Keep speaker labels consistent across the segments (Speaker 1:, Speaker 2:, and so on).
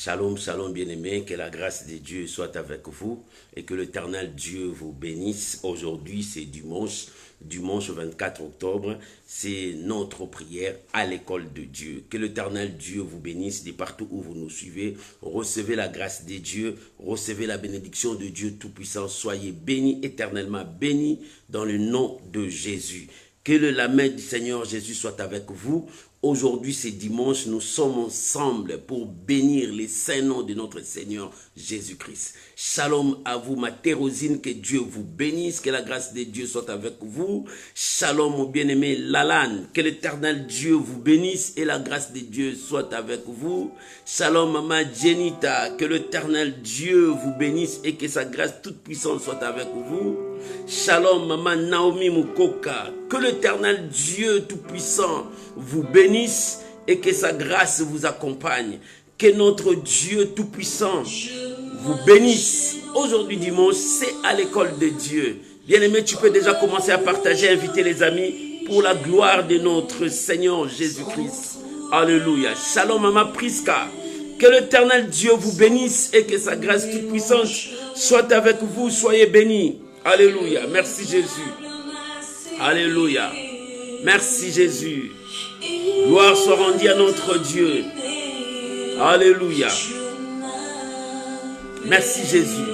Speaker 1: Shalom, shalom bien-aimés, que la grâce de Dieu soit avec vous et que l'Éternel Dieu vous bénisse. Aujourd'hui, c'est dimanche 24 octobre, c'est notre prière à l'école de Dieu. Que l'Éternel Dieu vous bénisse de partout où vous nous suivez. Recevez la grâce de Dieu, recevez la bénédiction de Dieu Tout-Puissant. Soyez bénis, éternellement bénis dans le nom de Jésus. Que la main du Seigneur Jésus soit avec vous. Aujourd'hui, c'est dimanche, nous sommes ensemble pour bénir les saints noms de notre Seigneur Jésus-Christ. Shalom à vous, ma thérosine, que Dieu vous bénisse, que la grâce de Dieu soit avec vous. Shalom, mon bien-aimé Lalan, que l'Éternel Dieu vous bénisse et la grâce de Dieu soit avec vous. Shalom, maman Jenita, que l'Éternel Dieu vous bénisse et que sa grâce toute puissante soit avec vous. Shalom, maman Naomi Mukoka, que l'Éternel Dieu Tout-Puissant vous bénisse et que sa grâce vous accompagne. Que notre Dieu Tout-Puissant vous bénisse. Aujourd'hui dimanche, c'est à l'école de Dieu. Bien-aimé, tu peux déjà commencer à partager, inviter les amis pour la gloire de notre Seigneur Jésus-Christ. Alléluia. Shalom, maman Priska. Que l'Éternel Dieu vous bénisse et que sa grâce toute-puissante soit avec vous. Soyez bénis. Alléluia. Merci Jésus. Alléluia. Merci Jésus. Gloire soit rendue à notre Dieu. Alléluia. Merci Jésus.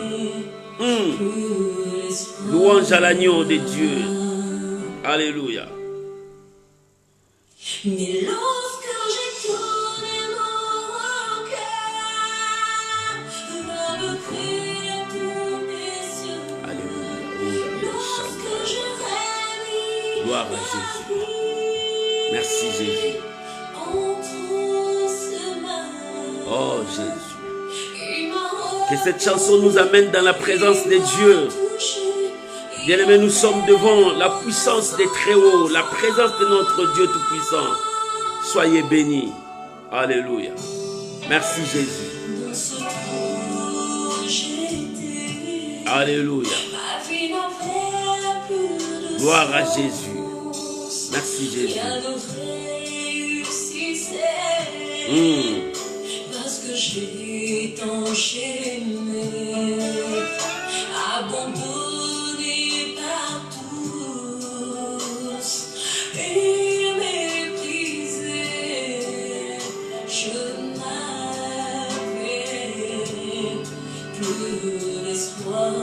Speaker 1: Louange à l'agneau de Dieu. Alléluia. Mais lorsque j'ai tourné mon cœur vers le Créateur des cieux, alléluia. Lorsque je rêve, gloire à Jésus. Merci Jésus. Oh Jésus. Que cette chanson nous amène dans la présence de Dieu. Bien-aimés, nous sommes devant la puissance des Très-Hauts, la présence de notre Dieu Tout-Puissant. Soyez bénis. Alléluia. Merci Jésus. Alléluia. Gloire à Jésus. Merci Jésus.
Speaker 2: Parce que j'ai enchaîné, abandonné par tous et méprisé, je n'avais plus d'espoir.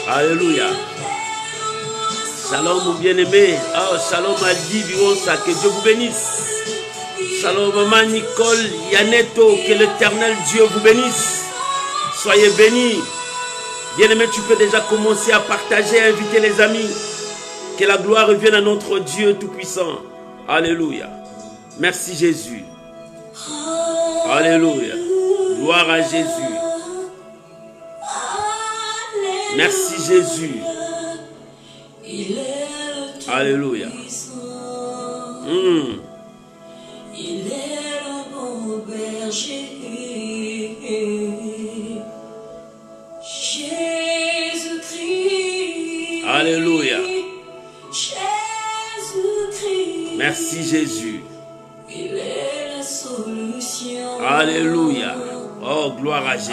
Speaker 1: Alléluia. Shalom mon bien-aimé. Oh, shalom Aldi Biwonsa, que Dieu vous bénisse. Shalom maman Nicole Yaneto, que l'Éternel Dieu vous bénisse. Soyez bénis. Bien-aimé, tu peux déjà commencer à partager, à inviter les amis. Que la gloire revienne à notre Dieu Tout-Puissant. Alléluia. Merci Jésus. Alléluia. Gloire à Jésus. Merci Jésus. Alléluia.
Speaker 2: Il est le bon berger. Jésus-Christ.
Speaker 1: Alléluia.
Speaker 2: Jésus-Christ.
Speaker 1: Merci Jésus.
Speaker 2: Il est la solution.
Speaker 1: Alléluia. Oh, gloire à Jésus.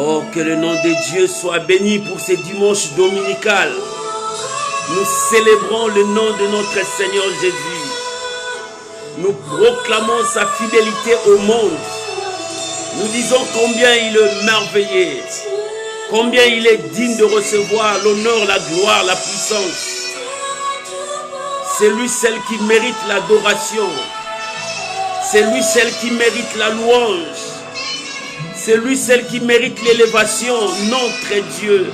Speaker 1: Oh, que le nom de Dieu soit béni pour ces dimanches dominicales. Nous célébrons le nom de notre Seigneur Jésus. Nous proclamons sa fidélité au monde. Nous disons combien il est merveilleux, combien il est digne de recevoir l'honneur, la gloire, la puissance. C'est lui celle qui mérite l'adoration. C'est lui celle qui mérite la louange. C'est lui celle qui mérite l'élévation. Notre Dieu,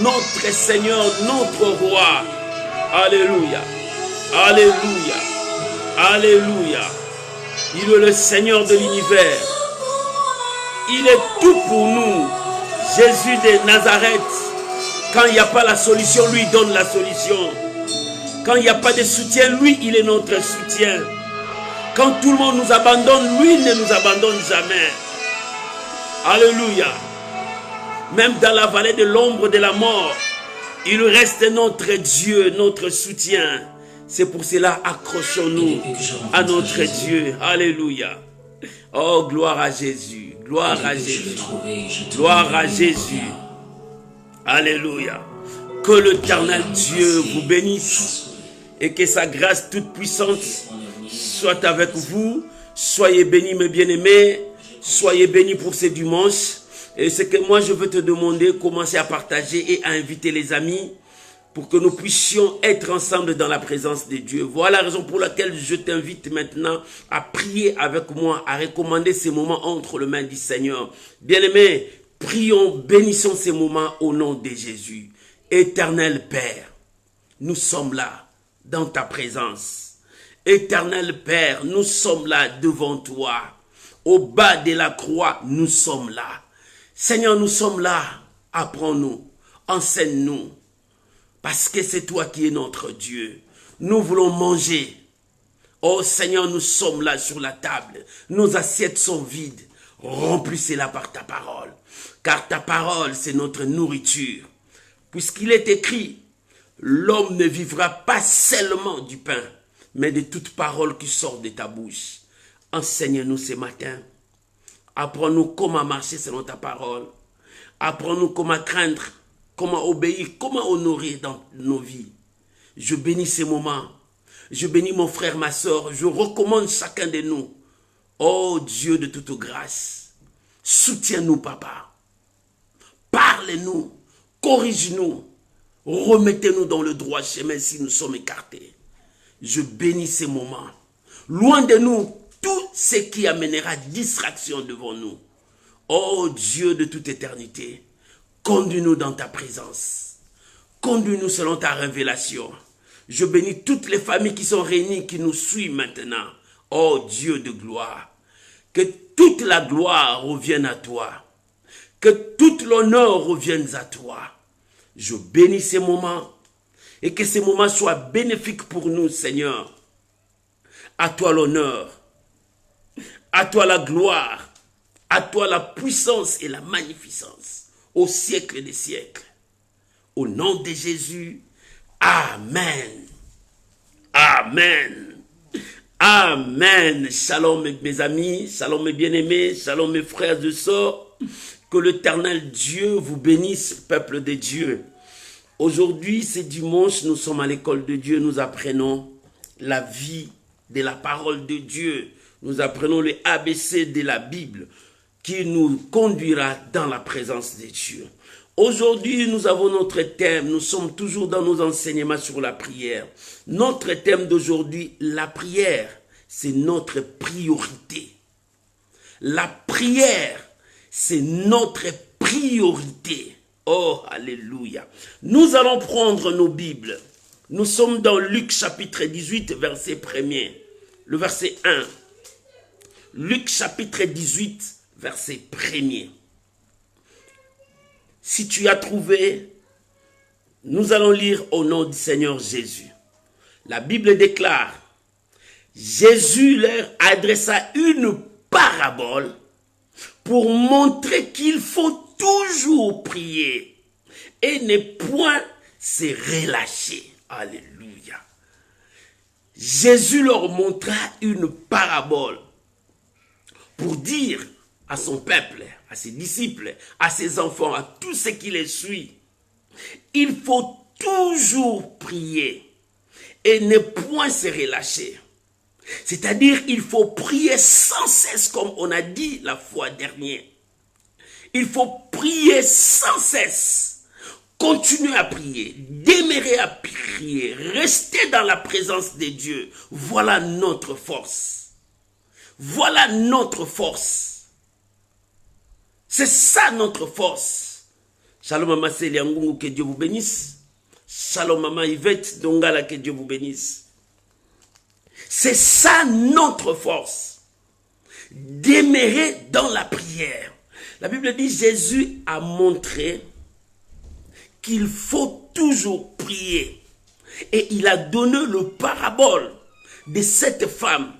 Speaker 1: notre Seigneur, notre Roi. Alléluia. Alléluia. Alléluia. Il est le Seigneur de l'univers. Il est tout pour nous. Jésus de Nazareth. Quand il n'y a pas la solution, lui donne la solution. Quand il n'y a pas de soutien, lui, il est notre soutien. Quand tout le monde nous abandonne, lui ne nous abandonne jamais. Alléluia. Même dans la vallée de l'ombre de la mort, il reste notre Dieu, notre soutien. C'est pour cela, accrochons-nous à notre Dieu. Alléluia. Oh, gloire à Jésus. Gloire à Jésus. Gloire à Jésus. Alléluia. Que l'Éternel Dieu vous bénisse et que sa grâce toute puissante soit avec vous. Soyez bénis, mes bien-aimés. Soyez bénis pour ce dimanche. Et ce que moi je veux te demander, commencer à partager et à inviter les amis pour que nous puissions être ensemble dans la présence de Dieu. Voilà la raison pour laquelle je t'invite maintenant à prier avec moi, à recommander ces moments entre les mains du Seigneur. Bien-aimés, prions, bénissons ces moments au nom de Jésus. Éternel Père, nous sommes là dans ta présence. Éternel Père, nous sommes là devant toi. Au bas de la croix, nous sommes là. Seigneur, nous sommes là. Apprends-nous, enseigne-nous. Parce que c'est toi qui es notre Dieu. Nous voulons manger. Oh Seigneur, nous sommes là sur la table. Nos assiettes sont vides. Remplissez-la par ta parole. Car ta parole, c'est notre nourriture. Puisqu'il est écrit, l'homme ne vivra pas seulement du pain, mais de toute parole qui sort de ta bouche. Enseigne-nous ce matin. Apprends-nous comment marcher selon ta parole. Apprends-nous comment craindre, comment obéir, comment honorer dans nos vies. Je bénis ces moments. Je bénis mon frère, ma soeur. Je recommande chacun de nous. Oh Dieu de toute grâce, soutiens-nous, papa. Parle-nous, corrige-nous, remettez-nous dans le droit chemin si nous sommes écartés. Je bénis ces moments. Loin de nous, tout ce qui amènera distraction devant nous. Oh Dieu de toute éternité, conduis-nous dans ta présence. Conduis-nous selon ta révélation. Je bénis toutes les familles qui sont réunies, qui nous suivent maintenant. Oh Dieu de gloire, que toute la gloire revienne à toi. Que tout l'honneur revienne à toi. Je bénis ces moments et que ces moments soient bénéfiques pour nous, Seigneur. À toi l'honneur, à toi la gloire, à toi la puissance et la magnificence, au siècle des siècles. Au nom de Jésus, Amen. Amen. Amen. Shalom mes amis, shalom mes bien-aimés, shalom mes frères et sœurs. Que l'Éternel Dieu vous bénisse, peuple de Dieu. Aujourd'hui, c'est dimanche, nous sommes à l'école de Dieu, nous apprenons la vie de la parole de Dieu. Nous apprenons les ABC de la Bible qui nous conduira dans la présence de Dieu. Aujourd'hui, nous avons notre thème, nous sommes toujours dans nos enseignements sur la prière. Notre thème d'aujourd'hui, la prière, c'est notre priorité. La prière, c'est notre priorité. Oh, alléluia. Nous allons prendre nos Bibles. Nous sommes dans Luc chapitre 18, verset 1er. Le verset 1. Luc chapitre 18, verset 1er. Si tu as trouvé, nous allons lire au nom du Seigneur Jésus. La Bible déclare, Jésus leur adressa une parabole pour montrer qu'il faut toujours prier et ne point se relâcher. Alléluia. Jésus leur montra une parabole pour dire à son peuple, à ses disciples, à ses enfants, à tous ceux qui les suivent, il faut toujours prier et ne point se relâcher. C'est-à-dire, il faut prier sans cesse, comme on a dit la fois dernière. Il faut prier sans cesse. Continuez à prier. Demeurer à prier. Rester dans la présence de Dieu. Voilà notre force. Voilà notre force. C'est ça notre force. Shalom Maman Céliangungu, que Dieu vous bénisse. Shalom Maman Yvette Dongala, que Dieu vous bénisse. C'est ça notre force. Demeurer dans la prière. La Bible dit, Jésus a montré qu'il faut toujours prier. Et il a donné le parabole de cette femme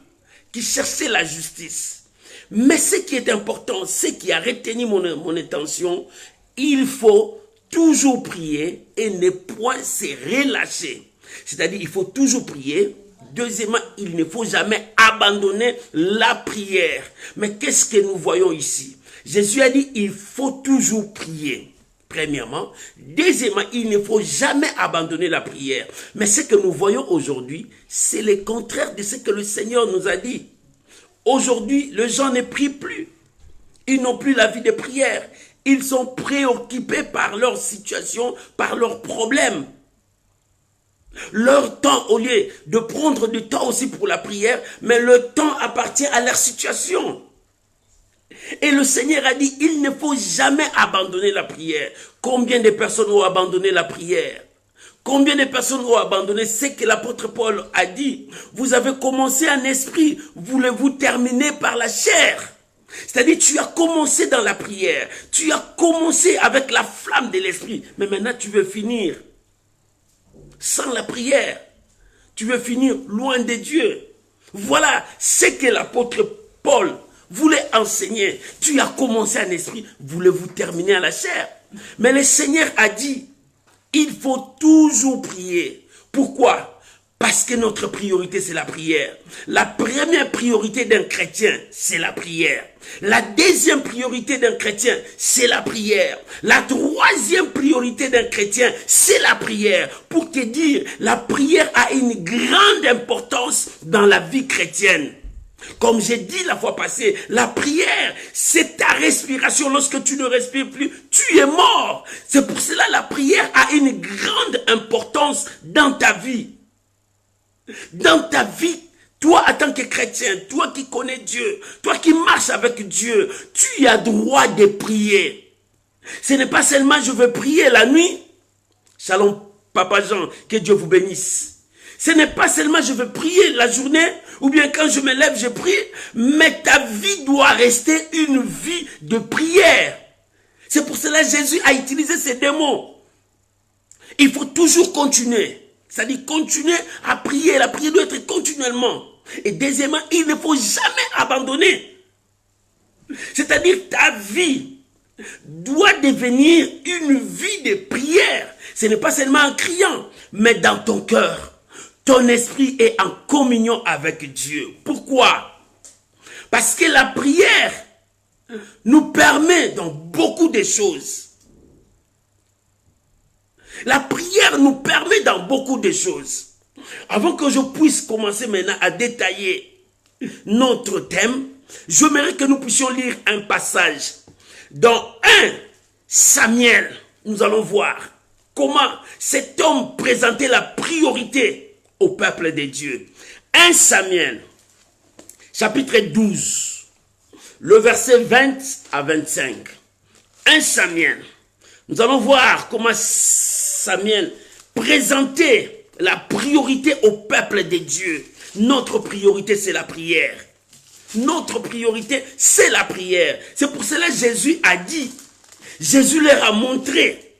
Speaker 1: qui cherchait la justice. Mais ce qui est important, ce qui a retenu mon attention, il faut toujours prier et ne point se relâcher. C'est-à-dire, il faut toujours prier. Deuxièmement, il ne faut jamais abandonner la prière. Mais qu'est-ce que nous voyons ici? Jésus a dit, il faut toujours prier. Premièrement. Deuxièmement, il ne faut jamais abandonner la prière. Mais ce que nous voyons aujourd'hui, c'est le contraire de ce que le Seigneur nous a dit. Aujourd'hui, les gens ne prient plus. Ils n'ont plus la vie de prière. Ils sont préoccupés par leur situation, par leurs problèmes. Leur temps, au lieu de prendre du temps aussi pour la prière, mais le temps appartient à leur situation. Et le Seigneur a dit, il ne faut jamais abandonner la prière. Combien de personnes ont abandonné la prière? Combien de personnes ont abandonné ce que l'apôtre Paul a dit? Vous avez commencé en esprit, voulez-vous terminer par la chair? C'est-à-dire, tu as commencé dans la prière, tu as commencé avec la flamme de l'esprit, mais maintenant tu veux finir sans la prière. Tu veux finir loin de Dieu. Voilà ce que l'apôtre Paul voulait enseigner. Tu as commencé en esprit, voulez-vous terminer à la chair? Mais le Seigneur a dit, il faut toujours prier. Pourquoi? Parce que notre priorité, c'est la prière. La première priorité d'un chrétien, c'est la prière. La deuxième priorité d'un chrétien, c'est la prière. La troisième priorité d'un chrétien, c'est la prière. Pour te dire, la prière a une grande importance dans la vie chrétienne. Comme j'ai dit la fois passée, la prière, c'est ta respiration. Lorsque tu ne respires plus, tu es mort. C'est pour cela que la prière a une grande importance dans ta vie. Dans ta vie, toi en tant que chrétien, toi qui connais Dieu, toi qui marches avec Dieu, tu as droit de prier. Ce n'est pas seulement je veux prier la nuit. Shalom Papa Jean, que Dieu vous bénisse. Ce n'est pas seulement je veux prier la journée, ou bien quand je me lève, je prie, mais ta vie doit rester une vie de prière. C'est pour cela que Jésus a utilisé ces deux mots. Il faut toujours continuer. C'est-à-dire continuer à prier. La prière doit être continuellement. Et deuxièmement, il ne faut jamais abandonner. C'est-à-dire ta vie doit devenir une vie de prière. Ce n'est pas seulement en criant, mais dans ton cœur. Ton esprit est en communion avec Dieu. Pourquoi? Parce que la prière nous permet dans beaucoup de choses. La prière nous permet dans beaucoup de choses. Avant que je puisse commencer maintenant à détailler notre thème, j'aimerais que nous puissions lire un passage. Dans 1 Samuel, nous allons voir comment cet homme présentait la priorité au peuple de Dieu. 1 Samuel, chapitre 12, le verset 20 à 25. 1 Samuel, nous allons voir comment Samuel présentait la priorité au peuple de Dieu. Notre priorité, c'est la prière. Notre priorité, c'est la prière. C'est pour cela que Jésus a dit, Jésus leur a montré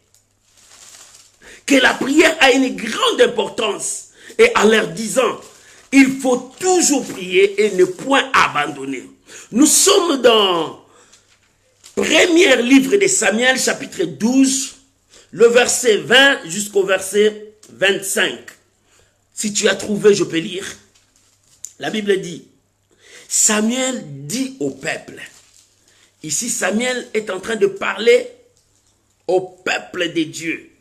Speaker 1: que la prière a une grande importance. Et en leur disant, il faut toujours prier et ne point abandonner. Nous sommes dans premier livre de Samuel, chapitre 12, le verset 20 jusqu'au verset 25. Si tu as trouvé, je peux lire. La Bible dit, Samuel dit au peuple. Ici, Samuel est en train de parler au peuple de Dieu.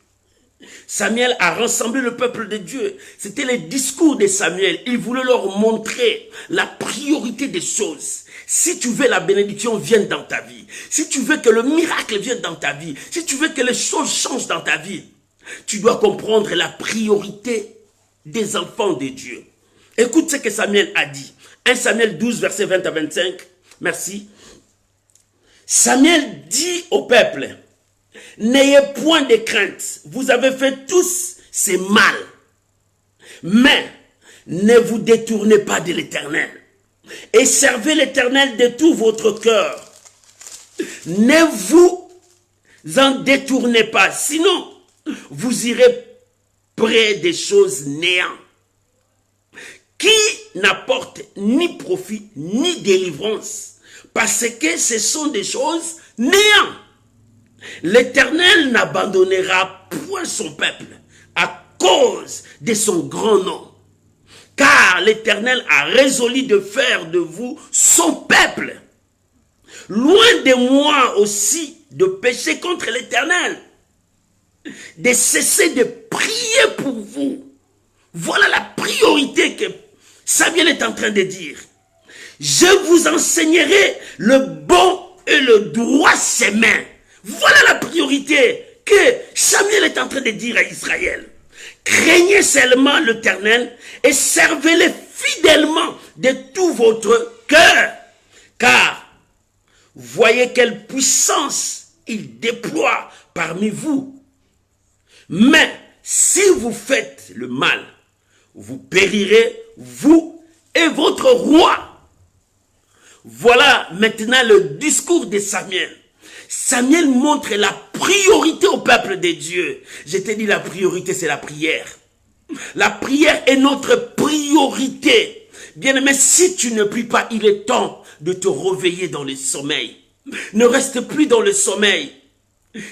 Speaker 1: Samuel a rassemblé le peuple de Dieu. C'était les discours de Samuel. Il voulait leur montrer la priorité des choses. Si tu veux la bénédiction vienne dans ta vie, si tu veux que le miracle vienne dans ta vie, si tu veux que les choses changent dans ta vie, tu dois comprendre la priorité des enfants de Dieu. Écoute ce que Samuel a dit. 1 Samuel 12, verset 20 à 25. Merci. Samuel dit au peuple, n'ayez point de crainte, vous avez fait tous ces mal, mais ne vous détournez pas de l'Éternel et servez l'Éternel de tout votre cœur. Ne vous en détournez pas, sinon vous irez près des choses néantes qui n'apportent ni profit ni délivrance, parce que ce sont des choses néantes. L'Éternel n'abandonnera point son peuple à cause de son grand nom, car l'Éternel a résolu de faire de vous son peuple. Loin de moi aussi de pécher contre l'Éternel, de cesser de prier pour vous. Voilà la priorité que Samuel est en train de dire. Je vous enseignerai le bon et le droit chemin. Voilà la priorité que Samuel est en train de dire à Israël. Craignez seulement l'Éternel et servez-le fidèlement de tout votre cœur. Car voyez quelle puissance il déploie parmi vous. Mais si vous faites le mal, vous périrez, vous et votre roi. Voilà maintenant le discours de Samuel. Samuel montre la priorité au peuple de Dieu. Je t'ai dit, la priorité, c'est la prière. La prière est notre priorité. Bien-aimé, si tu ne pries pas, il est temps de te réveiller dans le sommeil. Ne reste plus dans le sommeil.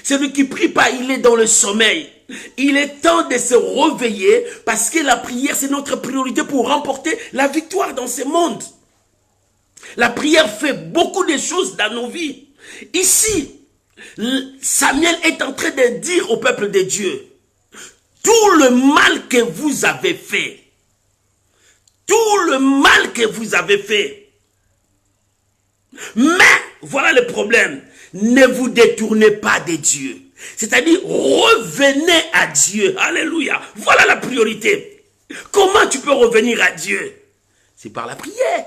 Speaker 1: Celui qui ne prie pas, il est dans le sommeil. Il est temps de se réveiller parce que la prière, c'est notre priorité pour remporter la victoire dans ce monde. La prière fait beaucoup de choses dans nos vies. Ici, Samuel est en train de dire au peuple de Dieu, tout le mal que vous avez fait, tout le mal que vous avez fait, mais voilà le problème, ne vous détournez pas de Dieu. C'est-à-dire, revenez à Dieu. Alléluia. Voilà la priorité. Comment tu peux revenir à Dieu? C'est par la prière.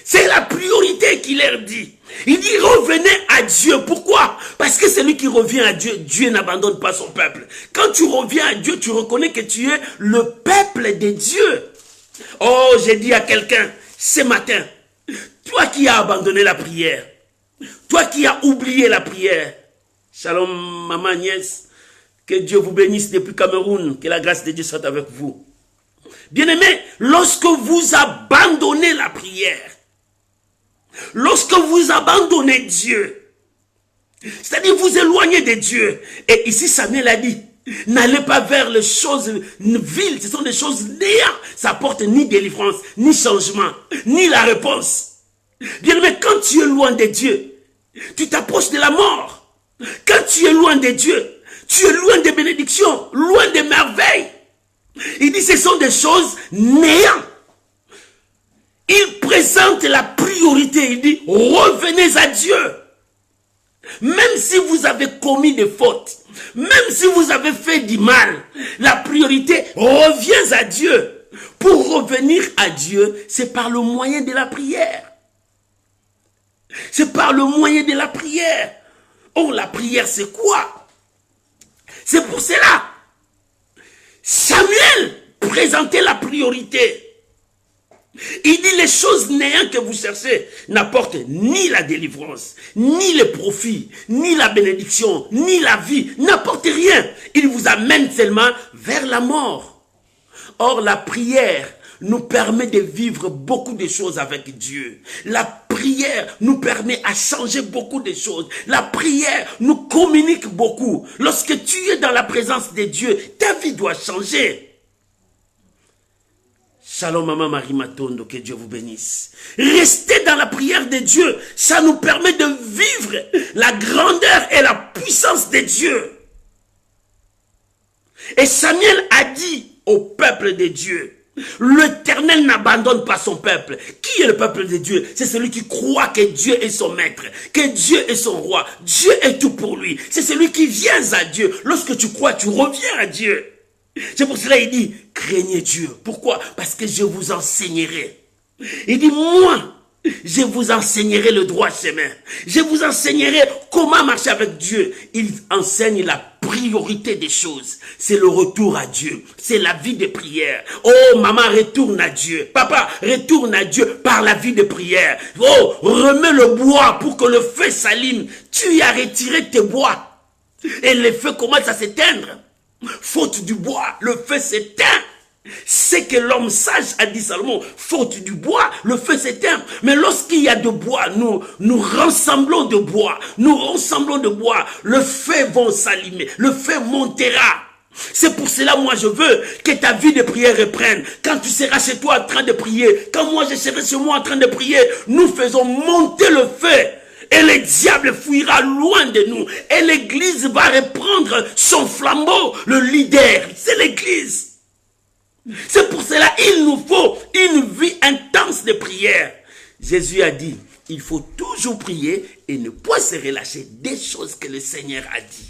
Speaker 1: C'est la priorité qu'il leur dit. Il dit revenez à Dieu. Pourquoi? Parce que celui qui revient à Dieu, Dieu n'abandonne pas son peuple. Quand tu reviens à Dieu, tu reconnais que tu es le peuple de Dieu. Oh, j'ai dit à quelqu'un ce matin, toi qui as abandonné la prière, toi qui as oublié la prière, shalom maman Agnès, que Dieu vous bénisse depuis Cameroun, que la grâce de Dieu soit avec vous. Bien-aimés, lorsque vous abandonnez la prière, lorsque vous abandonnez Dieu, c'est-à-dire vous éloignez de Dieu, et ici Samuel a dit, n'allez pas vers les choses viles, ce sont des choses néantes, ça apporte ni délivrance, ni changement, ni la réponse. Bien-aimé, quand tu es loin de Dieu, tu t'approches de la mort. Quand tu es loin de Dieu, tu es loin des bénédictions, loin des merveilles. Il dit ce sont des choses néantes. Il présente la priorité. Il dit revenez à Dieu. Même si vous avez commis des fautes, même si vous avez fait du mal, la priorité revient à Dieu. Pour revenir à Dieu, c'est par le moyen de la prière. C'est par le moyen de la prière. Oh, la prière, c'est quoi? C'est pour cela. Samuel présentait la priorité. Il dit les choses néantes que vous cherchez n'apportent ni la délivrance, ni le profit, ni la bénédiction, ni la vie, n'apportent rien. Il vous amène seulement vers la mort. Or, la prière nous permet de vivre beaucoup de choses avec Dieu. La prière nous permet à changer beaucoup de choses. La prière nous communique beaucoup. Lorsque tu es dans la présence de Dieu, ta vie doit changer. Shalom maman Marie Matondo, que Dieu vous bénisse. Rester dans la prière de Dieu, ça nous permet de vivre la grandeur et la puissance de Dieu. Et Samuel a dit au peuple de Dieu, l'Éternel n'abandonne pas son peuple. Qui est le peuple de Dieu? C'est celui qui croit que Dieu est son maître, que Dieu est son roi. Dieu est tout pour lui. C'est celui qui vient à Dieu. Lorsque tu crois, tu reviens à Dieu. C'est pour cela qu'il dit, craignez Dieu. Pourquoi? Parce que je vous enseignerai. Il dit, moi, je vous enseignerai le droit chemin. Je vous enseignerai comment marcher avec Dieu. Il enseigne la priorité des choses. C'est le retour à Dieu. C'est la vie de prière. Oh, maman, retourne à Dieu. Papa, retourne à Dieu par la vie de prière. Oh, remets le bois pour que le feu s'allume. Tu as retiré tes bois. Et le feu commence à s'éteindre. Faute du bois, le feu s'éteint. C'est que l'homme sage a dit Salomon, faute du bois, le feu s'éteint. Mais lorsqu'il y a de bois, nous rassemblons de bois, le feu va s'allumer, le feu montera. C'est pour cela, moi, je veux que ta vie de prière reprenne. Quand tu seras chez toi en train de prier, quand moi je serai chez moi en train de prier, nous faisons monter le feu. Et le diable fuira loin de nous. Et l'église va reprendre son flambeau. Le leader, c'est l'église. C'est pour cela qu'il nous faut une vie intense de prière. Jésus a dit, il faut toujours prier et ne pas se relâcher des choses que le Seigneur a dit.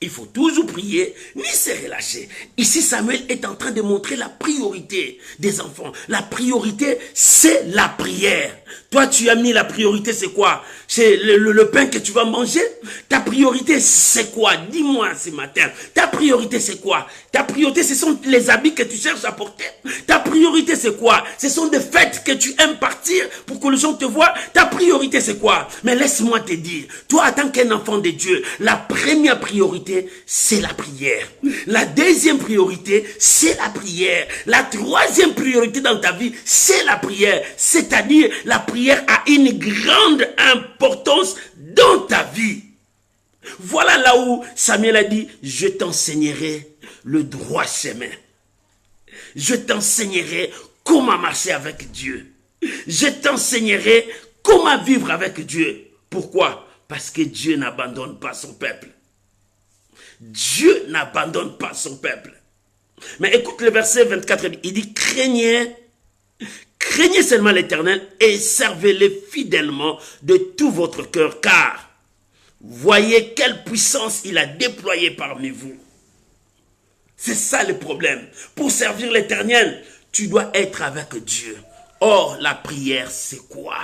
Speaker 1: Il faut toujours prier, ni se relâcher. Ici, Samuel est en train de montrer la priorité des enfants. La priorité, c'est la prière. Toi, tu as mis la priorité, c'est quoi? C'est le pain que tu vas manger? Ta priorité, c'est quoi? Dis-moi ce matin. Ta priorité, c'est quoi? Ta priorité, ce sont les habits que tu cherches à porter. Ta priorité, c'est quoi? Ce sont des fêtes que tu aimes partir pour que les gens te voient. Ta priorité, c'est quoi? Mais laisse-moi te dire, toi, en tant qu'un enfant de Dieu, la première priorité, c'est la prière. La deuxième priorité, c'est la prière. La troisième priorité dans ta vie, c'est la prière. C'est-à-dire, la prière a une grande importance dans ta vie. Voilà là où Samuel a dit, je t'enseignerai le droit chemin. Je t'enseignerai comment marcher avec Dieu. Je t'enseignerai comment vivre avec Dieu. Pourquoi? Parce que Dieu n'abandonne pas son peuple. Dieu n'abandonne pas son peuple. Mais écoute le verset 24, il dit, craignez seulement l'Éternel et servez-le fidèlement de tout votre cœur, car voyez quelle puissance il a déployée parmi vous. C'est ça le problème. Pour servir l'Éternel, tu dois être avec Dieu. Or, la prière, c'est quoi?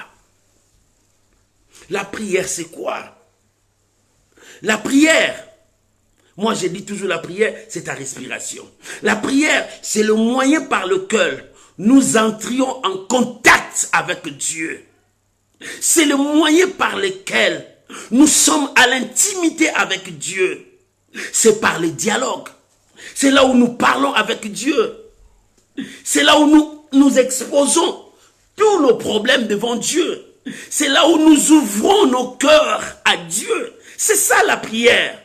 Speaker 1: La prière, c'est quoi? La prière, moi, je dis toujours la prière, c'est ta respiration. La prière, c'est le moyen par lequel nous entrions en contact avec Dieu. C'est le moyen par lequel nous sommes à l'intimité avec Dieu. C'est par le dialogue. C'est là où nous parlons avec Dieu. C'est là où nous exposons tous nos problèmes devant Dieu. C'est là où nous ouvrons nos cœurs à Dieu. C'est ça la prière.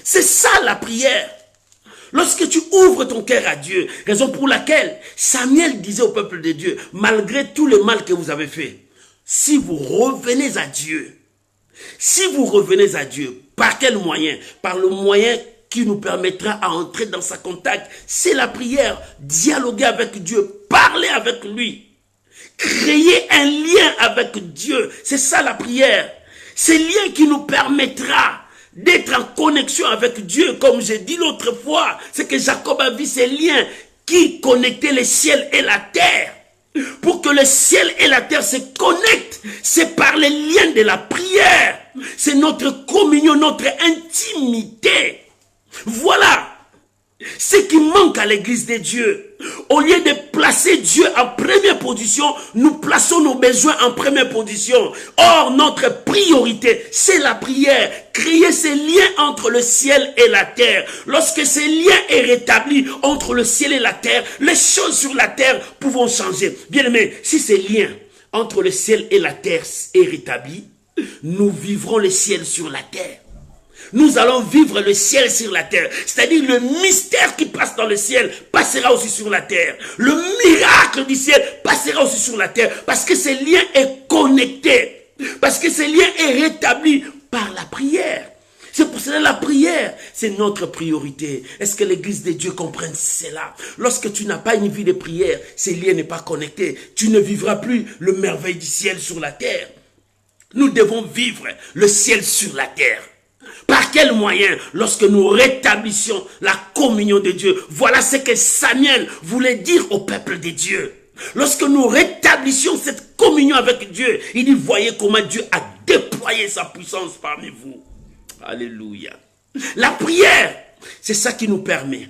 Speaker 1: C'est ça la prière. Lorsque tu ouvres ton cœur à Dieu, raison pour laquelle Samuel disait au peuple de Dieu, malgré tout le mal que vous avez fait, si vous revenez à Dieu, par quel moyen? Par le moyen qui nous permettra à entrer dans sa contact, c'est la prière, dialoguer avec Dieu, parler avec lui, créer un lien avec Dieu, c'est ça la prière. C'est le lien qui nous permettra d'être en connexion avec Dieu, comme j'ai dit l'autre fois, c'est que Jacob a vu ces liens qui connectaient le ciel et la terre. Pour que le ciel et la terre se connectent, c'est par les liens de la prière. C'est notre communion, notre intimité. Voilà ce qui manque à l'église de Dieu. Au lieu de placer Dieu en première position, nous plaçons nos besoins en première position. Or, notre priorité, c'est la prière. Créer ces liens entre le ciel et la terre. Lorsque ces liens est rétabli entre le ciel et la terre, les choses sur la terre pourront changer. Bien aimé, si ces liens entre le ciel et la terre est rétabli, nous vivrons le ciel sur la terre. Nous allons vivre le ciel sur la terre. C'est-à-dire le mystère qui passe dans le ciel passera aussi sur la terre. Le miracle du ciel passera aussi sur la terre. Parce que ce lien est connecté. Parce que ce lien est rétabli par la prière. C'est pour cela la prière, c'est notre priorité. Est-ce que l'église de Dieu comprenne cela? Lorsque tu n'as pas une vie de prière, ce lien n'est pas connecté. Tu ne vivras plus le merveille du ciel sur la terre. Nous devons vivre le ciel sur la terre. Par quel moyen? Lorsque nous rétablissions la communion de Dieu. Voilà ce que Samuel voulait dire au peuple de Dieu. Lorsque nous rétablissions cette communion avec Dieu, il dit, voyez comment Dieu a déployé sa puissance parmi vous. Alléluia. La prière, c'est ça qui nous permet.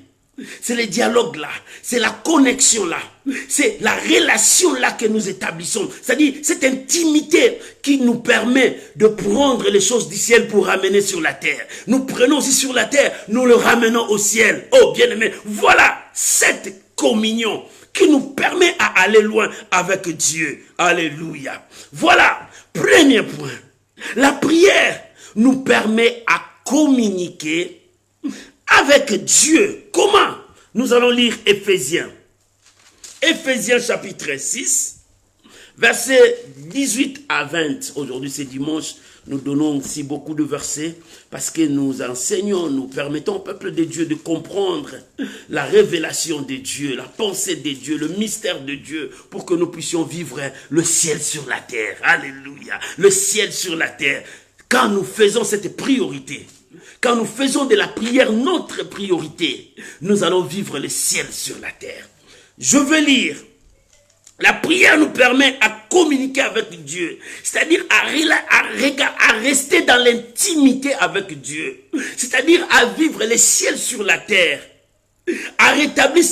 Speaker 1: C'est le dialogue là, c'est la connexion là, c'est la relation là que nous établissons. C'est-à-dire cette intimité qui nous permet de prendre les choses du ciel pour ramener sur la terre. Nous prenons aussi sur la terre, nous le ramenons au ciel. Oh bien-aimé, voilà cette communion qui nous permet à aller loin avec Dieu. Alléluia. Voilà, premier point. La prière nous permet à communiquer avec Dieu. Comment? Nous allons lire Éphésiens. Éphésiens chapitre 6, versets 18 à 20. Aujourd'hui c'est dimanche, nous donnons aussi beaucoup de versets parce que nous enseignons, nous permettons au peuple de Dieu de comprendre la révélation de Dieu, la pensée de Dieu, le mystère de Dieu pour que nous puissions vivre le ciel sur la terre. Alléluia. Le ciel sur la terre. Quand nous faisons cette priorité, quand nous faisons de la prière notre priorité, nous allons vivre le ciel sur la terre. Je veux lire. La prière nous permet à communiquer avec Dieu, c'est-à-dire à rester dans l'intimité avec Dieu, c'est-à-dire à vivre le ciel sur la terre, à rétablir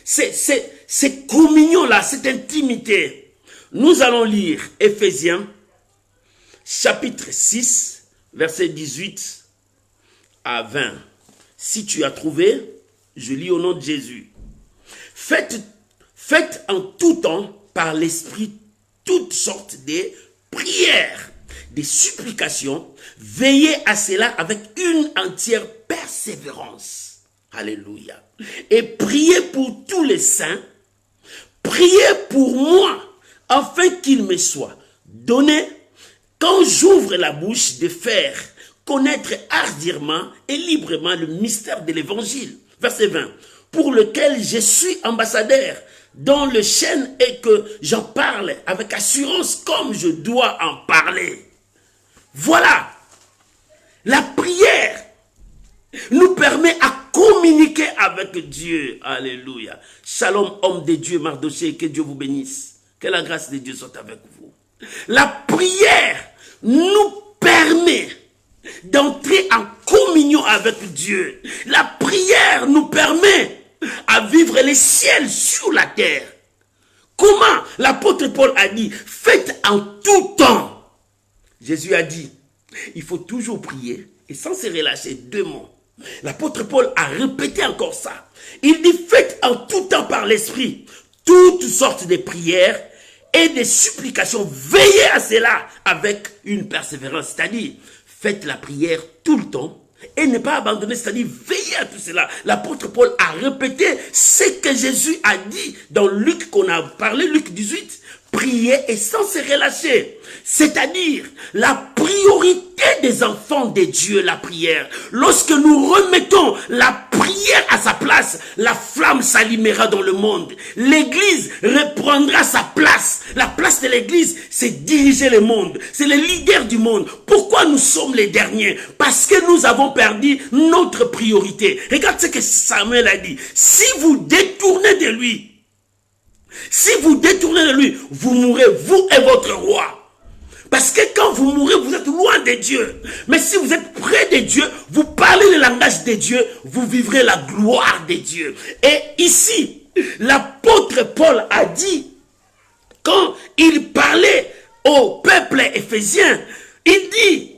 Speaker 1: cette communion-là, cette intimité. Nous allons lire Éphésiens chapitre 6, verset 18 à 20. Si tu as trouvé, je lis au nom de Jésus. Faites en tout temps par l'Esprit toutes sortes de prières, des supplications. Veillez à cela avec une entière persévérance. Alléluia. Et priez pour tous les saints. Priez pour moi, afin qu'il me soit donné, quand j'ouvre la bouche, de faire connaître ardemment et librement le mystère de l'évangile. Verset 20. Pour lequel je suis ambassadeur, dont le chêne est que j'en parle avec assurance comme je dois en parler. Voilà. La prière nous permet à communiquer avec Dieu. Alléluia. Shalom, homme de Dieu, Mardoché, que Dieu vous bénisse. Que la grâce de Dieu soit avec vous. La prière nous permet d'entrer en communion avec Dieu. La prière nous permet à vivre les ciels sur la terre. Comment? L'apôtre Paul a dit, faites en tout temps. Jésus a dit, il faut toujours prier et sans se relâcher. 2 mots. L'apôtre Paul a répété encore ça. Il dit, faites en tout temps par l'Esprit toutes sortes de prières et des supplications. Veillez à cela avec une persévérance. C'est-à-dire, faites la prière tout le temps et ne pas abandonner, c'est-à-dire veillez à tout cela. L'apôtre Paul a répété ce que Jésus a dit dans Luc, qu'on a parlé, Luc 18. Prier et sans se relâcher. C'est-à-dire la priorité des enfants de Dieu, la prière. Lorsque nous remettons la prière à sa place, la flamme s'allumera dans le monde. L'église reprendra sa place. La place de l'église, c'est diriger le monde. C'est le leader du monde. Pourquoi nous sommes les derniers? Parce que nous avons perdu notre priorité. Regarde ce que Samuel a dit. Si vous détournez de lui, si vous détournez de lui, vous mourrez, vous et votre roi. Parce que quand vous mourrez, vous êtes loin de Dieu. Mais si vous êtes près de Dieu, vous parlez le langage de Dieu, vous vivrez la gloire de Dieu. Et ici, l'apôtre Paul a dit, quand il parlait au peuple éphésien, il dit,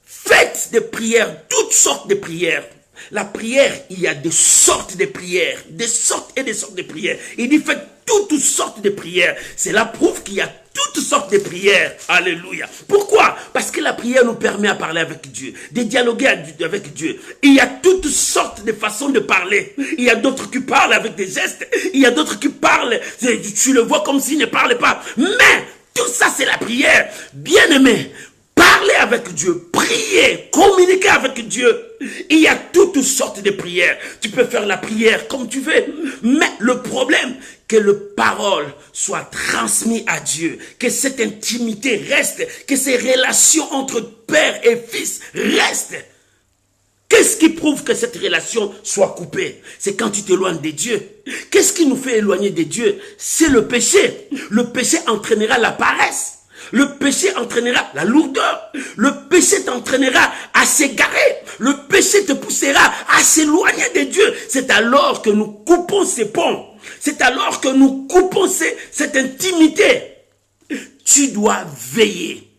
Speaker 1: faites des prières, toutes sortes de prières. La prière, il y a des sortes de prières, des sortes et des sortes de prières. Il dit, faites toutes sortes de prières. Cela prouve qu'il y a toutes sortes de prières. Alléluia. Pourquoi? Parce que la prière nous permet à parler avec Dieu, de dialoguer avec Dieu. Il y a toutes sortes de façons de parler. Il y a d'autres qui parlent avec des gestes. Il y a d'autres qui parlent, tu le vois comme s'ils ne parlaient pas. Mais tout ça, c'est la prière. Bien-aimé, parlez avec Dieu, priez prier, communiquer avec Dieu. Il y a toutes sortes de prières. Tu peux faire la prière comme tu veux. Mais le problème, que les paroles soient transmises à Dieu, que cette intimité reste, que ces relations entre père et fils restent. Qu'est-ce qui prouve que cette relation soit coupée? C'est quand tu t'éloignes de Dieu. Qu'est-ce qui nous fait éloigner de Dieu? C'est le péché. Le péché entraînera la paresse. Le péché entraînera la lourdeur. Le péché t'entraînera à s'égarer. Le péché te poussera à s'éloigner de Dieu. C'est alors que nous coupons ces ponts. C'est alors que nous coupons cette intimité. Tu dois veiller.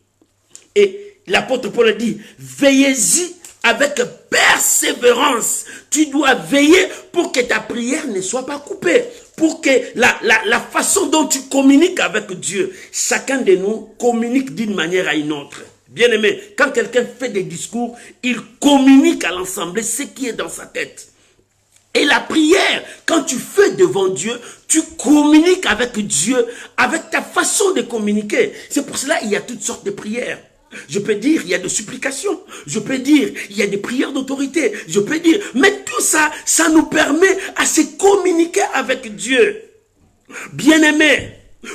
Speaker 1: Et l'apôtre Paul a dit, veillez-y avec persévérance. Tu dois veiller pour que ta prière ne soit pas coupée. Pour que la façon dont tu communiques avec Dieu, chacun de nous communique d'une manière à une autre. Bien aimé, quand quelqu'un fait des discours, il communique à l'ensemble ce qui est dans sa tête. Et la prière, quand tu fais devant Dieu, tu communiques avec Dieu, avec ta façon de communiquer. C'est pour cela qu'il y a toutes sortes de prières. Je peux dire, il y a des supplications. Je peux dire, il y a des prières d'autorité. Je peux dire, mais tout ça, ça nous permet à se communiquer avec Dieu. Bien-aimés,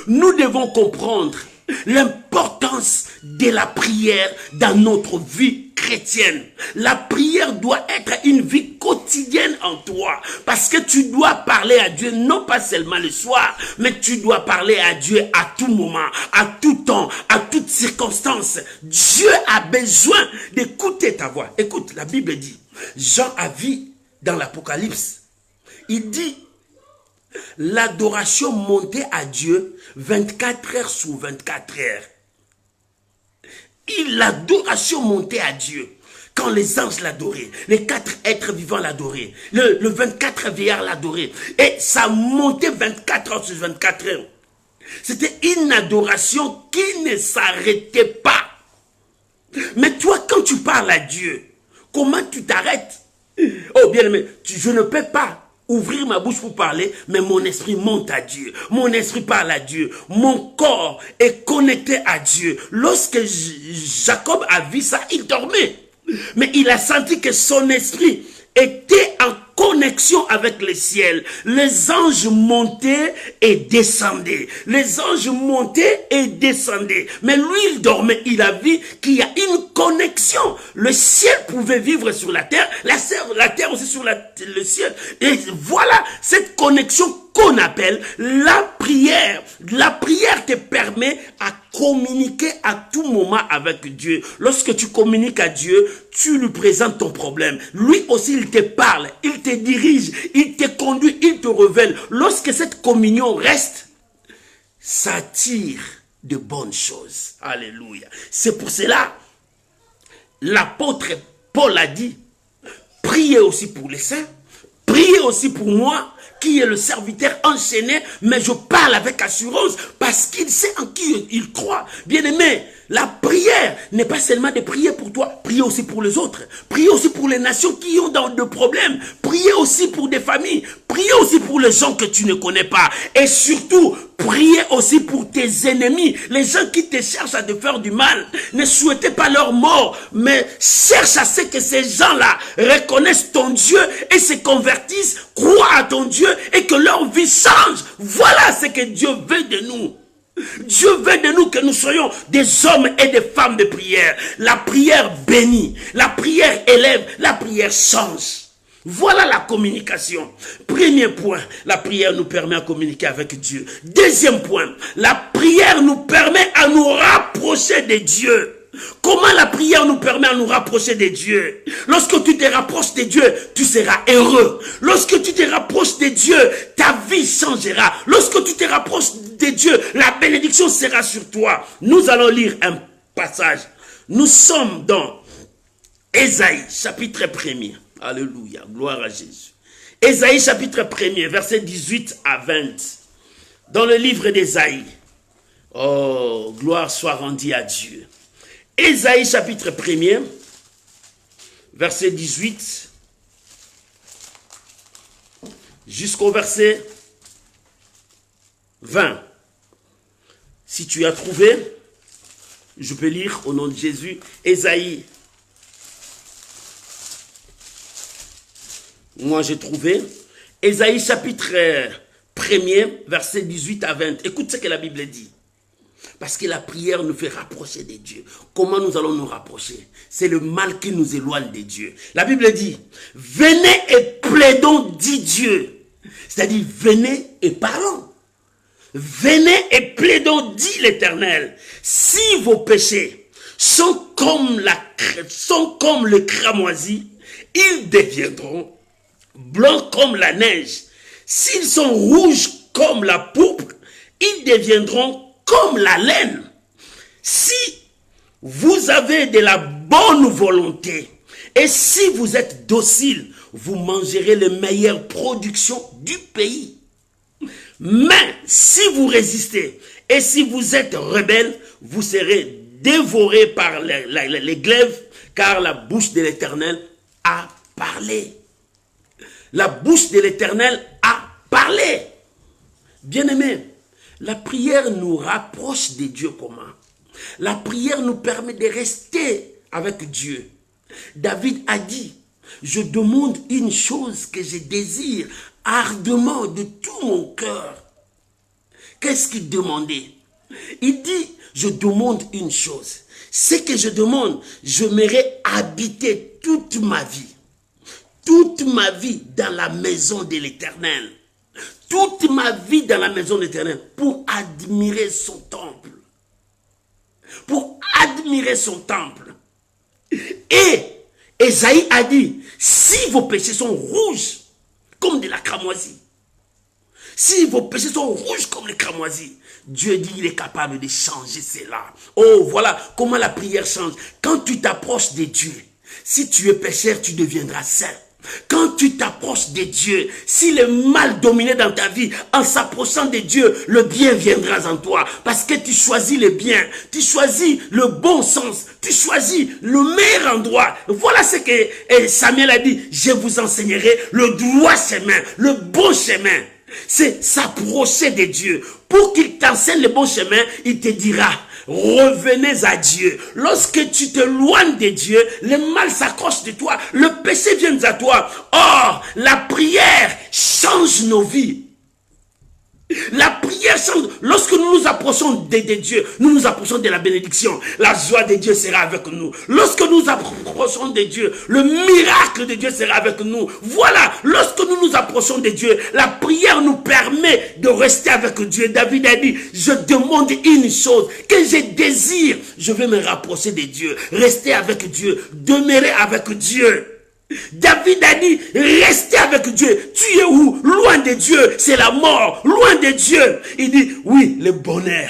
Speaker 1: nous devons comprendre l'importance de la prière dans notre vie chrétienne. La prière doit être une vie quotidienne en toi. Parce que tu dois parler à Dieu, non pas seulement le soir, mais tu dois parler à Dieu à tout moment, à tout temps, à toute circonstance. Dieu a besoin d'écouter ta voix. Écoute, la Bible dit, Jean a vu dans l'Apocalypse, il dit, l'adoration montait à Dieu 24 heures sur 24 heures. L'adoration montait à Dieu. Quand les anges l'adoraient, les 4 êtres vivants l'adoraient, le 24 vieillards l'adoraient. Et ça montait 24 heures sur 24 heures. C'était une adoration qui ne s'arrêtait pas. Mais toi, quand tu parles à Dieu, comment tu t'arrêtes? Oh bien aimé, je ne peux pas ouvrir ma bouche pour parler, mais mon esprit monte à Dieu. Mon esprit parle à Dieu. Mon corps est connecté à Dieu. Lorsque Jacob a vu ça, il dormait. Mais il a senti que son esprit était en connexion avec le ciel. Les anges montaient et descendaient. Les anges montaient et descendaient. Mais lui, il dormait. Il a vu qu'il y a une connexion. Le ciel pouvait vivre sur la terre. La terre aussi sur le ciel. Et voilà cette connexion qu'on appelle la prière. La prière te permet à communiquer à tout moment avec Dieu. Lorsque tu communiques à Dieu, tu lui présentes ton problème. Lui aussi, il te parle, il te dirige, il te conduit, il te révèle. Lorsque cette communion reste, ça attire de bonnes choses. Alléluia. C'est pour cela, l'apôtre Paul a dit, priez aussi pour les saints, priez aussi pour moi, qui est le serviteur enchaîné, mais je parle avec assurance parce qu'il sait en qui il croit. Bien-aimé, la prière n'est pas seulement de prier pour toi, priez aussi pour les autres, priez aussi pour les nations qui ont des problèmes, priez aussi pour des familles, priez aussi pour les gens que tu ne connais pas, et surtout, priez aussi pour tes ennemis, les gens qui te cherchent à te faire du mal. Ne souhaitez pas leur mort, mais cherche à ce que ces gens-là reconnaissent ton Dieu et se convertissent, croient à ton Dieu et que leur vie change. Voilà ce que Dieu veut de nous. Dieu veut de nous que nous soyons des hommes et des femmes de prière. La prière bénit, la prière élève, la prière change. Voilà la communication. Premier point, la prière nous permet à communiquer avec Dieu. Deuxième point, la prière nous permet à nous rapprocher de Dieu. Comment la prière nous permet à nous rapprocher de Dieu? Lorsque tu te rapproches de Dieu, tu seras heureux. Lorsque tu te rapproches de Dieu, ta vie changera. Lorsque tu te rapproches de Dieu, la bénédiction sera sur toi. Nous allons lire un passage. Nous sommes dans Ésaïe, chapitre 1er. Alléluia, gloire à Jésus. Ésaïe, chapitre 1er, versets 18 à 20. Dans le livre d'Ésaïe. Oh, gloire soit rendue à Dieu. Ésaïe chapitre 1er, verset 18 jusqu'au verset 20. Si tu as trouvé, je peux lire au nom de Jésus, Ésaïe moi j'ai trouvé Ésaïe chapitre 1er, verset 18 à 20. Écoute ce que la Bible dit. Parce que la prière nous fait rapprocher de Dieu. Comment nous allons nous rapprocher? C'est le mal qui nous éloigne de Dieu. La Bible dit, venez et plaidons, dit Dieu. C'est-à-dire, venez et parlons. Venez et plaidons, dit l'Éternel. Si vos péchés sont comme le cramoisi, ils deviendront blancs comme la neige. S'ils sont rouges comme la pourpre, ils deviendront comme la laine. Si vous avez de la bonne volonté et si vous êtes docile, vous mangerez les meilleures productions du pays. Mais si vous résistez et si vous êtes rebelle, vous serez dévorés par les glaives, car la bouche de l'Éternel a parlé. La bouche de l'Éternel a parlé. Bien-aimés, la prière nous rapproche de Dieu comment? La prière nous permet de rester avec Dieu. David a dit, je demande une chose que je désire ardemment de tout mon cœur. Qu'est-ce qu'il demandait? Il dit, je demande une chose. Ce que je demande, j'aimerais habiter toute ma vie dans la maison de l'Éternel. Toute ma vie dans la maison de l'Éternel pour admirer son temple. Pour admirer son temple. Et Ésaïe a dit, si vos péchés sont rouges comme de la cramoisie, si vos péchés sont rouges comme les cramoisis, Dieu dit qu'il est capable de changer cela. Oh, voilà comment la prière change. Quand tu t'approches de Dieu, si tu es pécheur, tu deviendras saint. Quand tu t'approches de Dieu, si le mal dominait dans ta vie, en s'approchant de Dieu, le bien viendra en toi. Parce que tu choisis le bien, tu choisis le bon sens, tu choisis le meilleur endroit. Voilà ce que Samuel a dit. Je vous enseignerai le droit chemin, le bon chemin. C'est s'approcher de Dieu. Pour qu'il t'enseigne le bon chemin, il te dira, revenez à Dieu. Lorsque tu t'éloignes de Dieu, le mal s'accroche de toi, le péché vient à toi. Or, la prière change nos vies. La prière change. Lorsque nous nous approchons de Dieu, nous nous approchons de la bénédiction. La joie de Dieu sera avec nous. Lorsque nous approchons de Dieu, le miracle de Dieu sera avec nous. Voilà, lorsque nous nous approchons de Dieu, la prière nous permet de rester avec Dieu. David a dit, je demande une chose que je désire. Je vais me rapprocher de Dieu, rester avec Dieu, demeurer avec Dieu. David a dit, restez avec Dieu. Tu es où? Loin de Dieu, c'est la mort. Loin de Dieu. Il dit, oui, le bonheur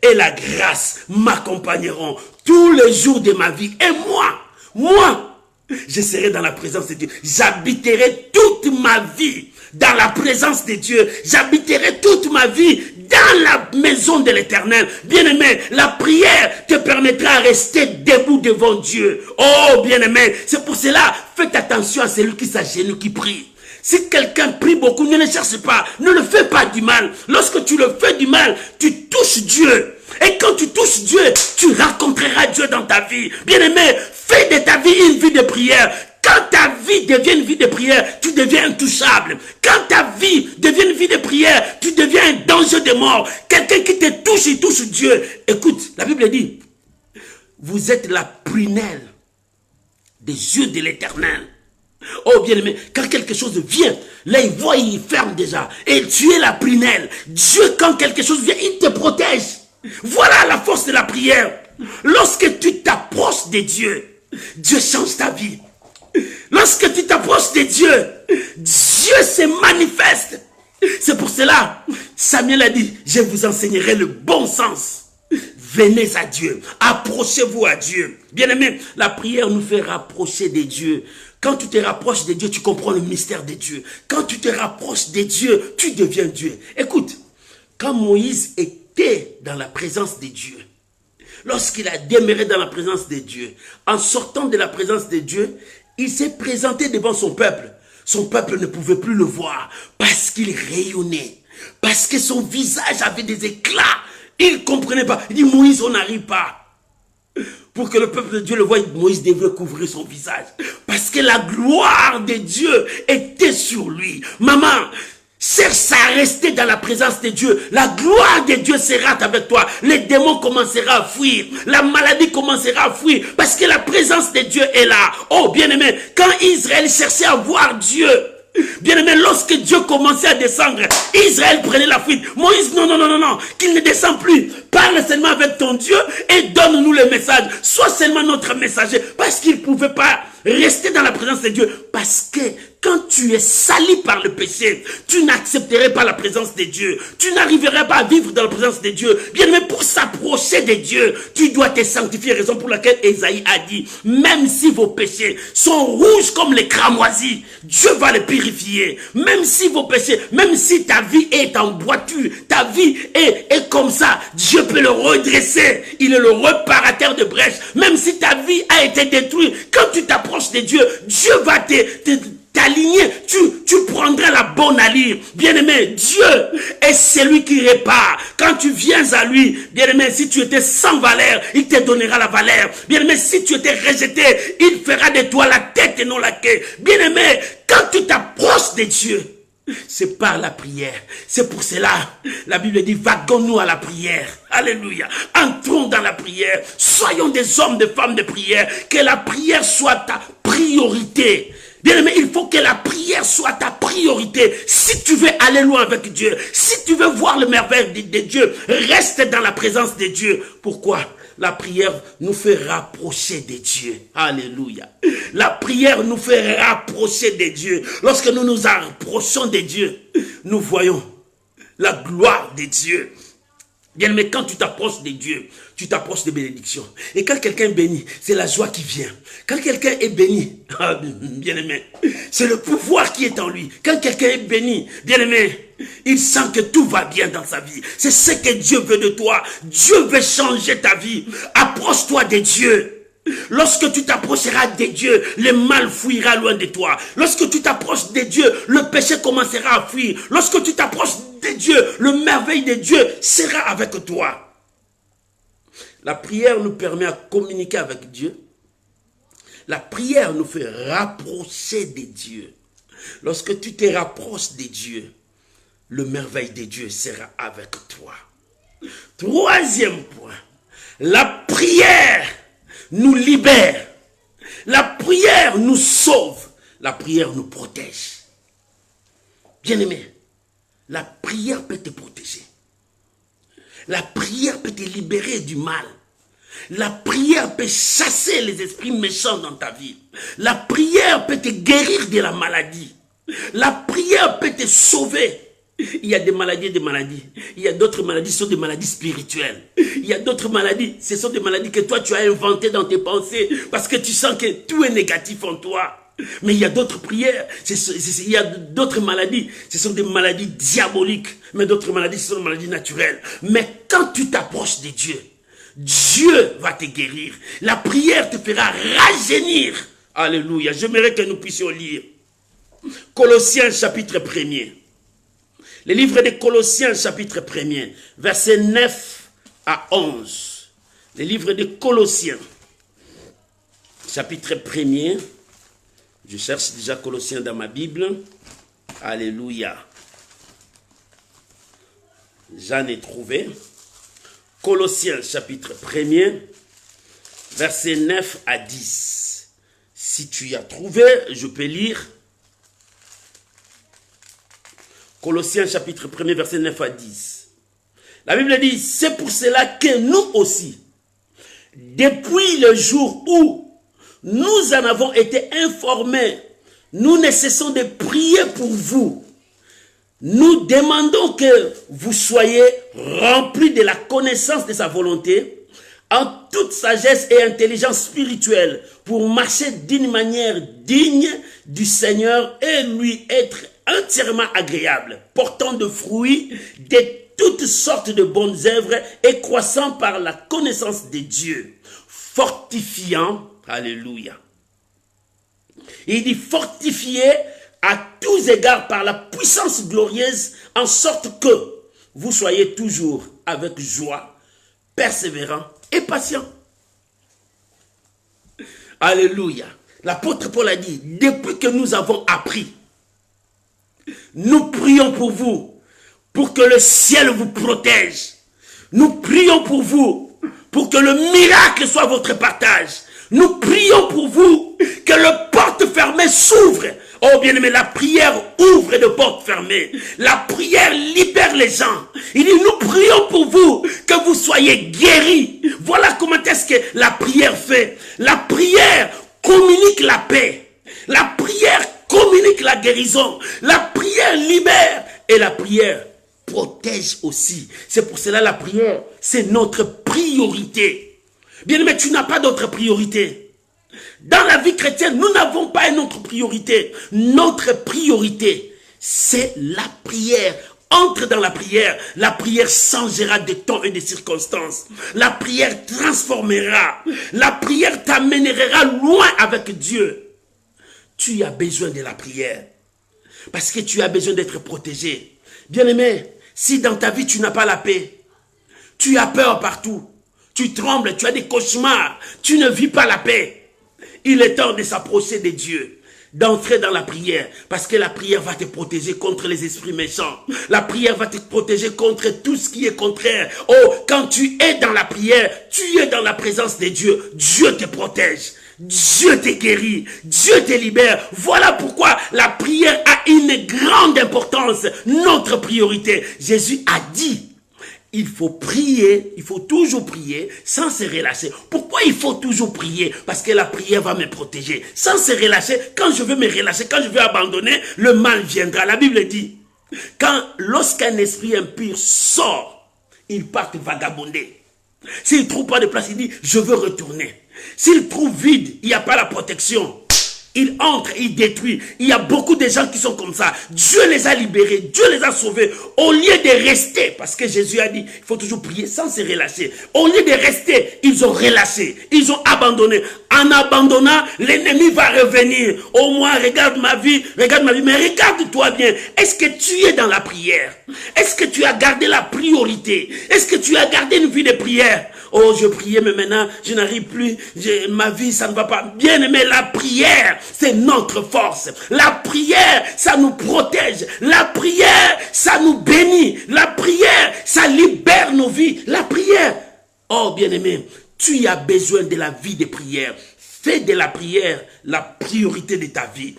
Speaker 1: et la grâce m'accompagneront tous les jours de ma vie. Et moi, je serai dans la présence de Dieu. J'habiterai toute ma vie dans la présence de Dieu. J'habiterai toute ma vie dans la maison de l'Éternel. Bien-aimé, la prière te permettra de rester debout devant Dieu. Oh, bien-aimé, c'est pour cela, faites attention à celui qui s'agenouille, qui prie. Si quelqu'un prie beaucoup, ne le cherche pas, ne le fais pas du mal. Lorsque tu le fais du mal, tu touches Dieu. Et quand tu touches Dieu, tu rencontreras Dieu dans ta vie. Bien-aimé, fais de ta vie une vie de prière. Quand ta vie devient une vie de prière, tu deviens intouchable. Quand ta vie devient une vie de prière, tu deviens un danger de mort. Quelqu'un qui te touche, il touche Dieu. Écoute, la Bible dit, vous êtes la prunelle des yeux de l'Éternel. Oh bien-aimé, quand quelque chose vient, là il voit, il ferme déjà. Et tu es la prunelle. Dieu, quand quelque chose vient, il te protège. Voilà la force de la prière. Lorsque tu t'approches de Dieu, Dieu change ta vie. Lorsque tu t'approches de Dieu, Dieu se manifeste. C'est pour cela, Samuel a dit, je vous enseignerai le bon sens. Venez à Dieu, approchez-vous à Dieu. Bien-aimé, la prière nous fait rapprocher de Dieu. Quand tu te rapproches de Dieu, tu comprends le mystère de Dieu. Quand tu te rapproches de Dieu, tu deviens Dieu. Écoute, quand Moïse était dans la présence de Dieu, lorsqu'il a demeuré dans la présence de Dieu, en sortant de la présence de Dieu, il s'est présenté devant son peuple. Son peuple ne pouvait plus le voir parce qu'il rayonnait, parce que son visage avait des éclats. Il ne comprenait pas. Il dit, Moïse, on n'arrive pas. Pour que le peuple de Dieu le voie, Moïse devait couvrir son visage. Parce que la gloire de Dieu était sur lui. Maman, cherche à rester dans la présence de Dieu. La gloire de Dieu sera avec toi. Les démons commenceront à fuir. La maladie commencera à fuir. Parce que la présence de Dieu est là. Oh, bien-aimé, quand Israël cherchait à voir Dieu, bien-aimé, lorsque Dieu commençait à descendre, Israël prenait la fuite. Moïse, non, qu'il ne descend plus. Parle seulement avec ton Dieu et donne-nous le message. Sois seulement notre messager. Parce qu'il ne pouvait pas rester dans la présence de Dieu. Parce que quand tu es sali par le péché, tu n'accepterais pas la présence de Dieu. Tu n'arriverais pas à vivre dans la présence de Dieu. Bien, mais pour s'approcher de Dieu, tu dois te sanctifier. Raison pour laquelle Ésaïe a dit, même si vos péchés sont rouges comme les cramoisis, Dieu va les purifier. Même si vos péchés, même si ta vie est en boiture, ta vie est comme ça, Dieu peut le redresser. Il est le réparateur de brèches. Même si ta vie a été détruite, quand tu t'approches de Dieu, Dieu va t'aligner, tu prendras la bonne allure. Bien-aimé, Dieu est celui qui répare. Quand tu viens à lui, bien-aimé, si tu étais sans valeur, il te donnera la valeur. Bien-aimé, si tu étais rejeté, il fera de toi la tête et non la queue. Bien-aimé, quand tu t'approches de Dieu, c'est par la prière. C'est pour cela, la Bible dit, vaguons-nous à la prière. Alléluia. Entrons dans la prière. Soyons des hommes, des femmes de prière. Que la prière soit ta priorité. Bien-aimé, il faut que la prière soit ta priorité. Si tu veux aller loin avec Dieu, si tu veux voir le merveille de Dieu, reste dans la présence de Dieu. Pourquoi? La prière nous fait rapprocher de Dieu. Alléluia. La prière nous fait rapprocher de Dieu. Lorsque nous nous approchons de Dieu, nous voyons la gloire de Dieu. Bien, mais quand tu t'approches de Dieu, tu t'approches de bénédiction. Et quand quelqu'un est béni, c'est la joie qui vient. Quand quelqu'un est béni, bien aimé, c'est le pouvoir qui est en lui. Quand quelqu'un est béni, bien aimé, il sent que tout va bien dans sa vie. C'est ce que Dieu veut de toi. Dieu veut changer ta vie. Approche-toi de Dieu. Lorsque tu t'approcheras de Dieu, le mal fuira loin de toi. Lorsque tu t'approches de Dieu, le péché commencera à fuir. Lorsque tu t'approches de Dieu, le merveille de Dieu sera avec toi. La prière nous permet à communiquer avec Dieu. La prière nous fait rapprocher de Dieu. Lorsque tu te rapproches de Dieu, le merveille de Dieu sera avec toi. Troisième point, la prière nous libère. La prière nous sauve. La prière nous protège. Bien-aimé, la prière peut te protéger. La prière peut te libérer du mal. La prière peut chasser les esprits méchants dans ta vie. La prière peut te guérir de la maladie. La prière peut te sauver. Il y a des maladies et des maladies. Il y a d'autres maladies, ce sont des maladies spirituelles. Il y a d'autres maladies, ce sont des maladies que toi tu as inventées dans tes pensées parce que tu sens que tout est négatif en toi. Mais il y a d'autres prières, il y a d'autres maladies, ce sont des maladies diaboliques, mais d'autres maladies, ce sont des maladies naturelles. Mais quand tu t'approches de Dieu, Dieu va te guérir. La prière te fera rajeunir. Alléluia. J'aimerais que nous puissions lire Colossiens chapitre 1er. Le livre de Colossiens chapitre 1er, versets 9 à 11. Le livre de Colossiens chapitre 1er. Je cherche déjà Colossiens dans ma Bible. Alléluia. J'en ai trouvé. Colossiens chapitre 1er, versets 9 à 10. Si tu y as trouvé, je peux lire. Colossiens chapitre 1er, versets 9 à 10. La Bible dit, c'est pour cela que nous aussi, depuis le jour où nous en avons été informés, nous ne cessons de prier pour vous. Nous demandons que vous soyez remplis de la connaissance de sa volonté, en toute sagesse et intelligence spirituelle, pour marcher d'une manière digne du Seigneur et lui être entièrement agréable, portant de fruits de toutes sortes de bonnes œuvres et croissant par la connaissance de Dieu, fortifiant. Alléluia. Il dit fortifié à tous égards par la puissance glorieuse, en sorte que vous soyez toujours avec joie, persévérant et patient. Alléluia. L'apôtre Paul a dit, depuis que nous avons appris, nous prions pour vous, pour que le ciel vous protège. Nous prions pour vous, pour que le miracle soit votre partage. Nous prions pour vous, que le porte fermée s'ouvre. Oh bien-aimé, la prière ouvre de portes fermées. La prière libère les gens. Il dit, nous prions pour vous, que vous soyez guéris. Voilà comment est-ce que la prière fait. La prière communique la paix. La prière communique la guérison. La prière libère. Et la prière protège aussi. C'est pour cela la prière, c'est notre priorité. Bien-aimé, tu n'as pas d'autre priorité. Dans la vie chrétienne, nous n'avons pas une autre priorité. Notre priorité, c'est la prière. Entre dans la prière changera de temps et de circonstances. La prière transformera. La prière t'amènera loin avec Dieu. Tu as besoin de la prière. Parce que tu as besoin d'être protégé. Bien-aimé, si dans ta vie tu n'as pas la paix, tu as peur partout, tu trembles, tu as des cauchemars, tu ne vis pas la paix, il est temps de s'approcher de Dieu, d'entrer dans la prière, parce que la prière va te protéger contre les esprits méchants. La prière va te protéger contre tout ce qui est contraire. Oh, quand tu es dans la prière, tu es dans la présence de Dieu, Dieu te protège. Dieu te guérit, Dieu te libère. Voilà pourquoi la prière a une grande importance, notre priorité. Jésus a dit, il faut prier, il faut toujours prier sans se relâcher. Pourquoi il faut toujours prier? Parce que la prière va me protéger. Sans se relâcher, quand je veux me relâcher, quand je veux abandonner, le mal viendra. La Bible dit, lorsqu'un esprit impur sort, il part vagabonder. S'il ne trouve pas de place, il dit, je veux retourner. S'il trouve vide, il n'y a pas la protection. Il entre, il détruit. Il y a beaucoup de gens qui sont comme ça. Dieu les a libérés, Dieu les a sauvés. Au lieu de rester, parce que Jésus a dit, il faut toujours prier sans se relâcher. Au lieu de rester, ils ont relâché, ils ont abandonné. En abandonnant, l'ennemi va revenir. Au moins, regarde ma vie, mais regarde-toi bien. Est-ce que tu es dans la prière? Est-ce que tu as gardé la priorité? Est-ce que tu as gardé une vie de prière? Oh, je priais, mais maintenant, je n'arrive plus. Ma vie, ça ne va pas. Bien aimé, la prière, c'est notre force. La prière, ça nous protège. La prière, ça nous bénit. La prière, ça libère nos vies. La prière. Oh, bien aimé, tu as besoin de la vie de prière. Fais de la prière la priorité de ta vie.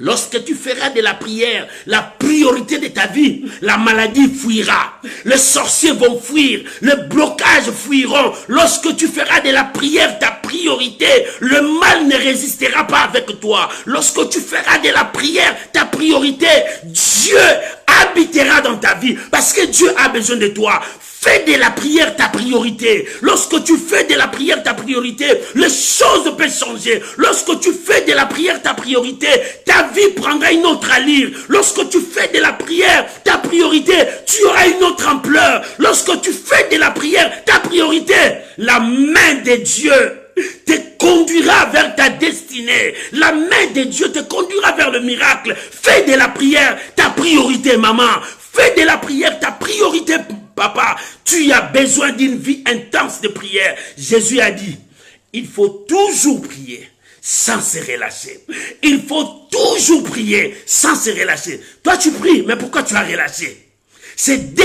Speaker 1: Lorsque tu feras de la prière la priorité de ta vie, la maladie fuira, les sorciers vont fuir, les blocages fuiront. Lorsque tu feras de la prière ta priorité, le mal ne résistera pas avec toi. Lorsque tu feras de la prière ta priorité, Dieu habitera dans ta vie parce que Dieu a besoin de toi. Fais de la prière ta priorité. Lorsque tu fais de la prière ta priorité, les choses peuvent changer. Lorsque tu fais de la prière ta priorité, ta vie prendra une autre allure. Lorsque tu fais de la prière ta priorité, tu auras une autre ampleur. Lorsque tu fais de la prière ta priorité, la main de Dieu te conduira vers ta destinée. La main de Dieu te conduira vers le miracle. Fais de la prière ta priorité, maman. Fais de la prière ta priorité, papa. Tu as besoin d'une vie intense de prière. Jésus a dit, il faut toujours prier sans se relâcher. Il faut toujours prier sans se relâcher. Toi tu pries, mais pourquoi tu as relâché? Ces deux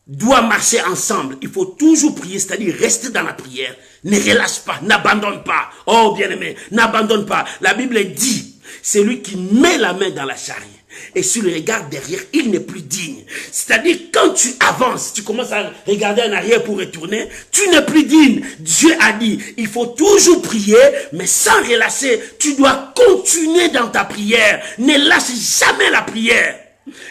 Speaker 1: doivent marcher ensemble. Il faut toujours prier, c'est-à-dire rester dans la prière. Ne relâche pas, n'abandonne pas. Oh bien-aimé, n'abandonne pas. La Bible dit, c'est lui qui met la main dans la charrie. Et si le regarde derrière, il n'est plus digne. C'est-à-dire, quand tu avances, tu commences à regarder en arrière pour retourner, tu n'es plus digne. Dieu a dit, il faut toujours prier, mais sans relâcher. Tu dois continuer dans ta prière. Ne lâche jamais la prière.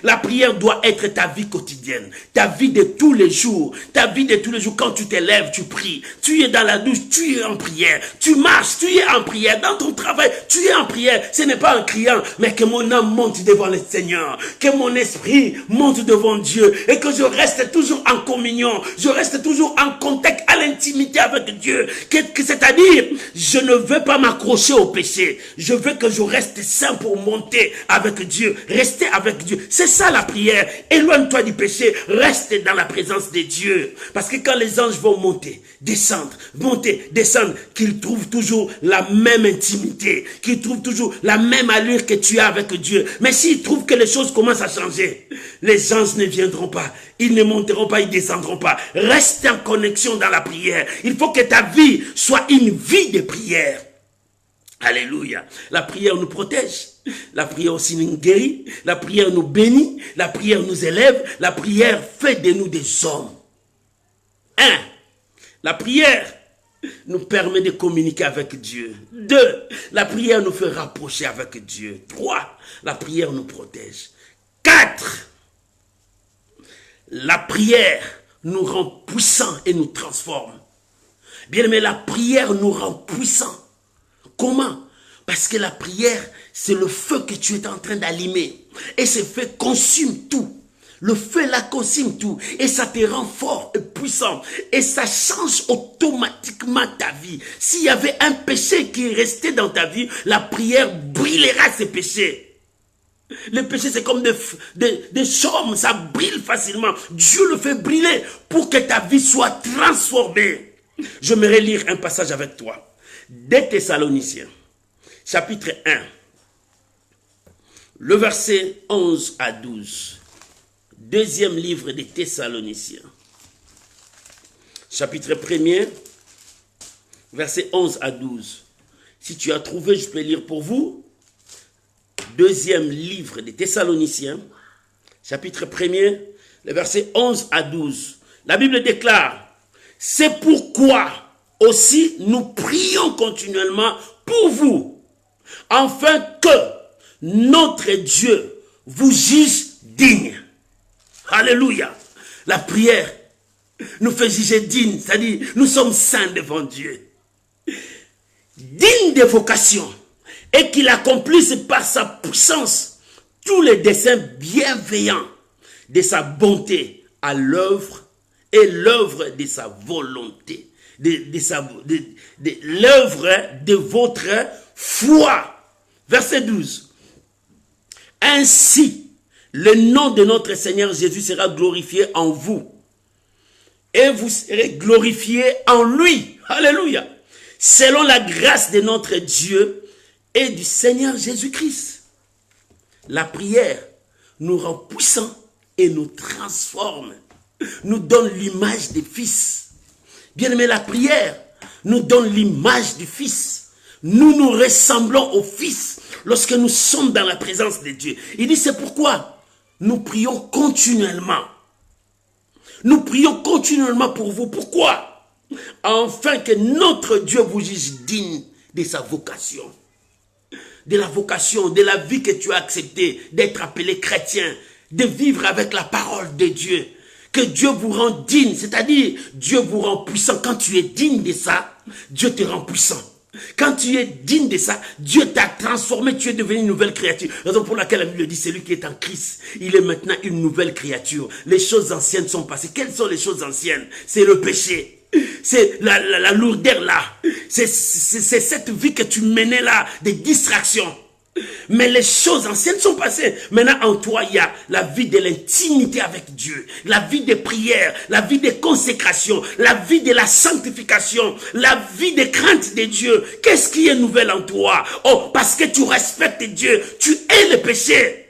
Speaker 1: La prière doit être ta vie quotidienne, ta vie de tous les jours, ta vie de tous les jours. Quand tu te lèves, tu pries. Tu es dans la douche, tu es en prière. Tu marches, tu es en prière. Dans ton travail, tu es en prière. Ce n'est pas en criant, mais que mon âme monte devant le Seigneur, que mon esprit monte devant Dieu et que je reste toujours en communion, je reste toujours en contact, à l'intimité avec Dieu. C'est-à-dire, je ne veux pas m'accrocher au péché. Je veux que je reste saint pour monter avec Dieu, rester avec Dieu. C'est ça la prière. Éloigne-toi du péché, reste dans la présence de Dieu. Parce que quand les anges vont monter, descendre, qu'ils trouvent toujours la même intimité, qu'ils trouvent toujours la même allure que tu as avec Dieu. Mais s'ils trouvent que les choses commencent à changer, les anges ne viendront pas, ils ne monteront pas, ils ne descendront pas. Reste en connexion dans la prière. Il faut que ta vie soit une vie de prière. Alléluia. La prière nous protège. La prière aussi nous guérit. La prière nous bénit. La prière nous élève. La prière fait de nous des hommes. 1. La prière nous permet de communiquer avec Dieu. 2. La prière nous fait rapprocher avec Dieu. 3. La prière nous protège. 4. La prière nous rend puissants et nous transforme. Bien aimé, la prière nous rend puissants. Comment? Parce que la prière, c'est le feu que tu es en train d'allumer. Et ce feu consume tout. Le feu là consume tout. Et ça te rend fort et puissant. Et ça change automatiquement ta vie. S'il y avait un péché qui restait dans ta vie, la prière brûlera ces péchés. Le péché, c'est comme des chaumes, ça brûle facilement. Dieu le fait brûler pour que ta vie soit transformée. J'aimerais lire un passage avec toi. Des Thessaloniciens, chapitre 1, le verset 11 à 12. Deuxième livre des Thessaloniciens, chapitre 1er, verset 11 à 12. Si tu as trouvé, je peux lire pour vous. Deuxième livre des Thessaloniciens, chapitre 1er, le verset 11 à 12. La Bible déclare, c'est pourquoi aussi nous prions continuellement pour vous, afin que notre Dieu vous juge digne. Alléluia. La prière nous fait juger digne, c'est-à-dire nous sommes saints devant Dieu. Digne de vocation, et qu'il accomplisse par sa puissance tous les desseins bienveillants de sa bonté à l'œuvre et l'œuvre de sa volonté, de l'œuvre de votre foi. Verset 12. Ainsi, le nom de notre Seigneur Jésus sera glorifié en vous, et vous serez glorifiés en lui. Alléluia. Selon la grâce de notre Dieu et du Seigneur Jésus-Christ. La prière nous rend puissants et nous transforme, nous donne l'image des fils. Bien aimé, la prière nous donne l'image du Fils. Nous nous ressemblons au Fils lorsque nous sommes dans la présence de Dieu. Il dit, c'est pourquoi nous prions continuellement. Nous prions continuellement pour vous. Pourquoi? Afin que notre Dieu vous juge digne de sa vocation. De la vocation, de la vie que tu as acceptée, d'être appelé chrétien, de vivre avec la parole de Dieu. Que Dieu vous rend digne, c'est-à-dire Dieu vous rend puissant. Quand tu es digne de ça, Dieu te rend puissant. Quand tu es digne de ça, Dieu t'a transformé, tu es devenu une nouvelle créature. Raison pour laquelle la Bible dit, celui qui est en Christ, il est maintenant une nouvelle créature. Les choses anciennes sont passées. Quelles sont les choses anciennes? C'est le péché. C'est la lourdeur là. C'est cette vie que tu menais là, des distractions. Mais les choses anciennes sont passées. Maintenant en toi, il y a la vie de l'intimité avec Dieu, la vie de prière, la vie de consécration, la vie de la sanctification, la vie de crainte de Dieu. Qu'est-ce qui est nouvel en toi? Oh, parce que tu respectes Dieu, tu hais le péché.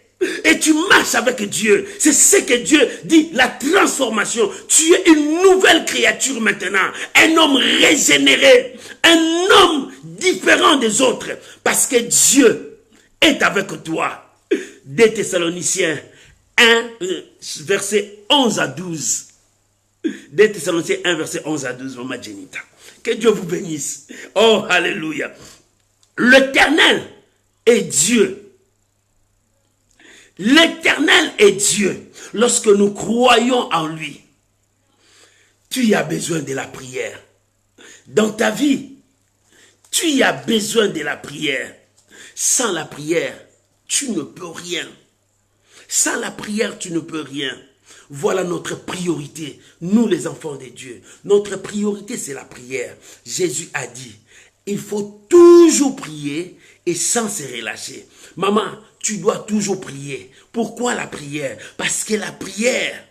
Speaker 1: Et tu marches avec Dieu. C'est ce que Dieu dit, la transformation. Tu es une nouvelle créature maintenant. Un homme régénéré. Un homme différent des autres. Parce que Dieu est avec toi. Des Thessaloniciens 1, verset 11 à 12. Des Thessaloniciens 1, verset 11 à 12, Maman Jenita. Que Dieu vous bénisse. Oh, alléluia. L'Éternel est Dieu. L'Éternel est Dieu. Lorsque nous croyons en lui, tu as besoin de la prière. Dans ta vie, tu as besoin de la prière. Sans la prière, tu ne peux rien. Sans la prière, tu ne peux rien. Voilà notre priorité, nous les enfants de Dieu. Notre priorité, c'est la prière. Jésus a dit, Il faut toujours prier et sans se relâcher. Maman, tu dois toujours prier. Pourquoi la prière? Parce que la prière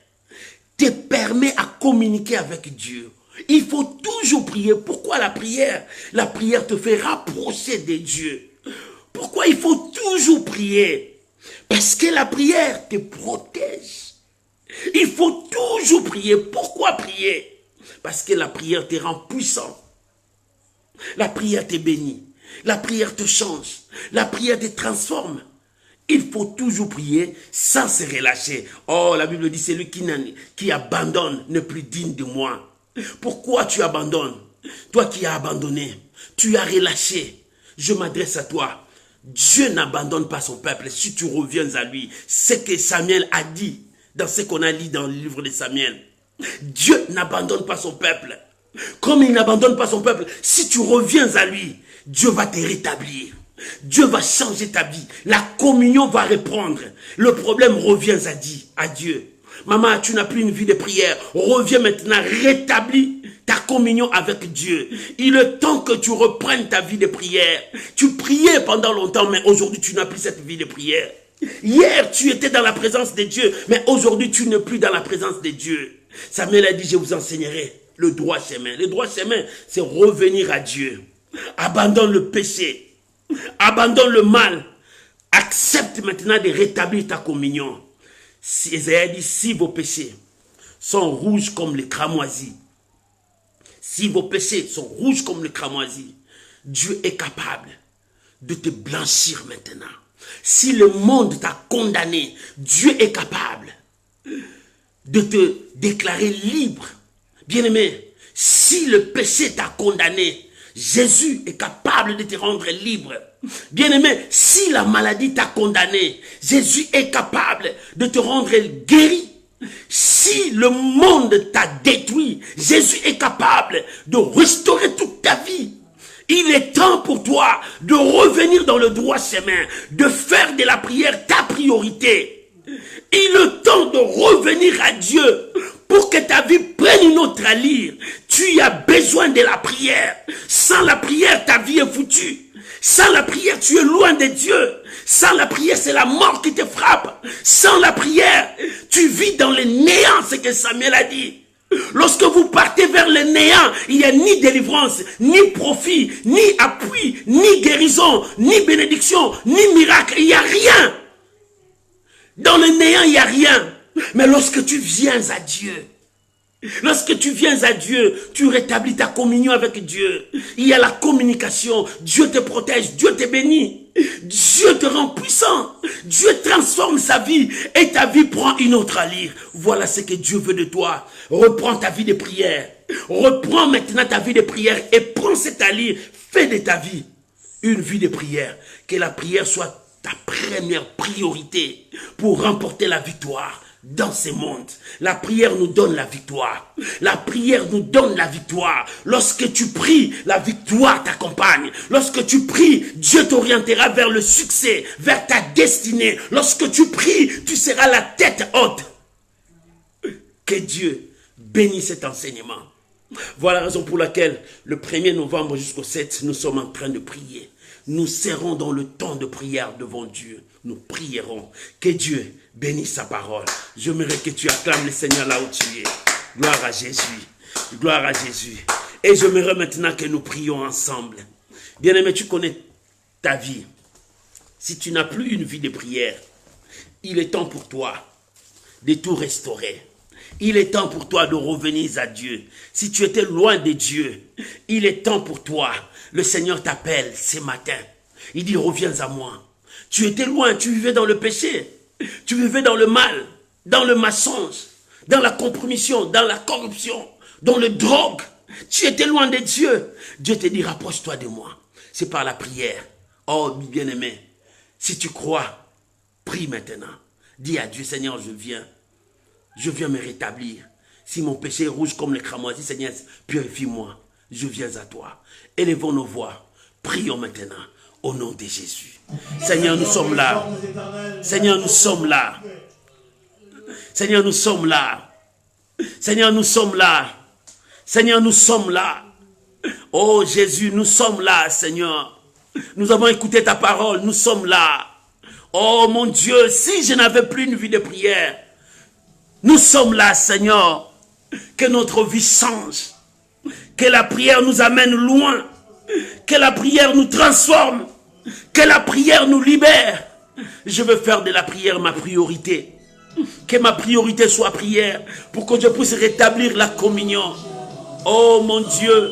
Speaker 1: te permet à communiquer avec Dieu. Il faut toujours prier. Pourquoi la prière? La prière te fait rapprocher de Dieu. Pourquoi il faut toujours prier? Parce que la prière te protège. Il faut toujours prier. Pourquoi prier? Parce que la prière te rend puissant. La prière te bénit. La prière te change. La prière te transforme. Il faut toujours prier sans se relâcher. Oh, la Bible dit, celui qui abandonne n'est plus digne de moi. Pourquoi tu abandonnes? Toi qui as abandonné, tu as relâché. Je m'adresse à toi. Dieu n'abandonne pas son peuple si tu reviens à lui. C'est ce que Samuel a dit dans ce qu'on a lu dans le livre de Samuel. Dieu n'abandonne pas son peuple. Comme il n'abandonne pas son peuple, si tu reviens à lui, Dieu va te rétablir. Dieu va changer ta vie. La communion va reprendre. Le problème revient à Dieu. Maman, tu n'as plus une vie de prière. Reviens maintenant, rétablis ta communion avec Dieu. Il est temps que tu reprennes ta vie de prière. Tu priais pendant longtemps, mais aujourd'hui tu n'as plus cette vie de prière. Hier, tu étais dans la présence de Dieu, mais aujourd'hui tu n'es plus dans la présence de Dieu. Samuel a dit, je vous enseignerai le droit chemin. Le droit chemin, c'est revenir à Dieu. Abandonne le péché. Abandonne le mal. Accepte maintenant de rétablir ta communion. Isaïe dit, si vos péchés sont rouges comme les cramoisis, si vos péchés sont rouges comme les cramoisis, Dieu est capable de te blanchir maintenant. Si le monde t'a condamné, Dieu est capable de te déclarer libre. Bien-aimé, si le péché t'a condamné, Jésus est capable de te rendre libre. Bien-aimé, si la maladie t'a condamné, Jésus est capable de te rendre guéri. Si le monde t'a détruit, Jésus est capable de restaurer toute ta vie. Il est temps pour toi de revenir dans le droit chemin, de faire de la prière ta priorité. Il est temps de revenir à Dieu pour que ta vie prenne une autre allure. Tu as besoin de la prière. Sans la prière, ta vie est foutue. Sans la prière, tu es loin de Dieu. Sans la prière, c'est la mort qui te frappe. Sans la prière, tu vis dans le néant, c'est ce que Samuel a dit. Lorsque vous partez vers le néant, il n'y a ni délivrance, ni profit, ni appui, ni guérison, ni bénédiction, ni miracle. Il n'y a rien. Dans le néant, il n'y a rien. Mais lorsque tu viens à Dieu, lorsque tu viens à Dieu, tu rétablis ta communion avec Dieu. Il y a la communication. Dieu te protège, Dieu te bénit. Dieu te rend puissant. Dieu transforme sa vie et ta vie prend une autre allure. Voilà ce que Dieu veut de toi. Reprends ta vie de prière. Reprends maintenant ta vie de prière et prends cette allure. Fais de ta vie une vie de prière. Que la prière soit ta première priorité pour remporter la victoire dans ce monde. La prière nous donne la victoire. La prière nous donne la victoire. Lorsque tu pries, la victoire t'accompagne. Lorsque tu pries, Dieu t'orientera vers le succès, vers ta destinée. Lorsque tu pries, tu seras la tête haute. Que Dieu bénisse cet enseignement. Voilà la raison pour laquelle le 1er novembre jusqu'au 7, nous sommes en train de prier. Nous serons dans le temps de prière devant Dieu. Nous prierons. Que Dieu bénisse sa parole. J'aimerais que tu acclames le Seigneur là où tu es. Gloire à Jésus. Gloire à Jésus. Et j'aimerais maintenant que nous prions ensemble. Bien-aimé, tu connais ta vie. Si tu n'as plus une vie de prière, il est temps pour toi de tout restaurer. Il est temps pour toi de revenir à Dieu. Si tu étais loin de Dieu, il est temps pour toi. Le Seigneur t'appelle ce matin. Il dit, reviens à moi. Tu étais loin, tu vivais dans le péché. Tu vivais dans le mal, dans le mensonge, dans la compromission, dans la corruption, dans le drogue. Tu étais loin de Dieu. Dieu te dit, rapproche-toi de moi. C'est par la prière. Oh, bien-aimé, si tu crois, prie maintenant. Dis à Dieu, Seigneur, je viens me rétablir. Si mon péché est rouge comme les cramoisis, Seigneur, purifie-moi. Je viens à toi. Élevons nos voix. Prions maintenant au nom de Jésus. Seigneur, nous sommes là. Seigneur, nous sommes là. Seigneur, nous sommes là. Seigneur, nous sommes là. Seigneur, nous sommes là. Oh Jésus, nous sommes là, Seigneur. Nous avons écouté ta parole, nous sommes là. Oh mon Dieu, si je n'avais plus une vie de prière, nous sommes là, Seigneur. Que notre vie change. Que la prière nous amène loin. Que la prière nous transforme. Que la prière nous libère. Je veux faire de la prière ma priorité. Que ma priorité soit prière pour que je puisse rétablir la communion. Oh mon Dieu.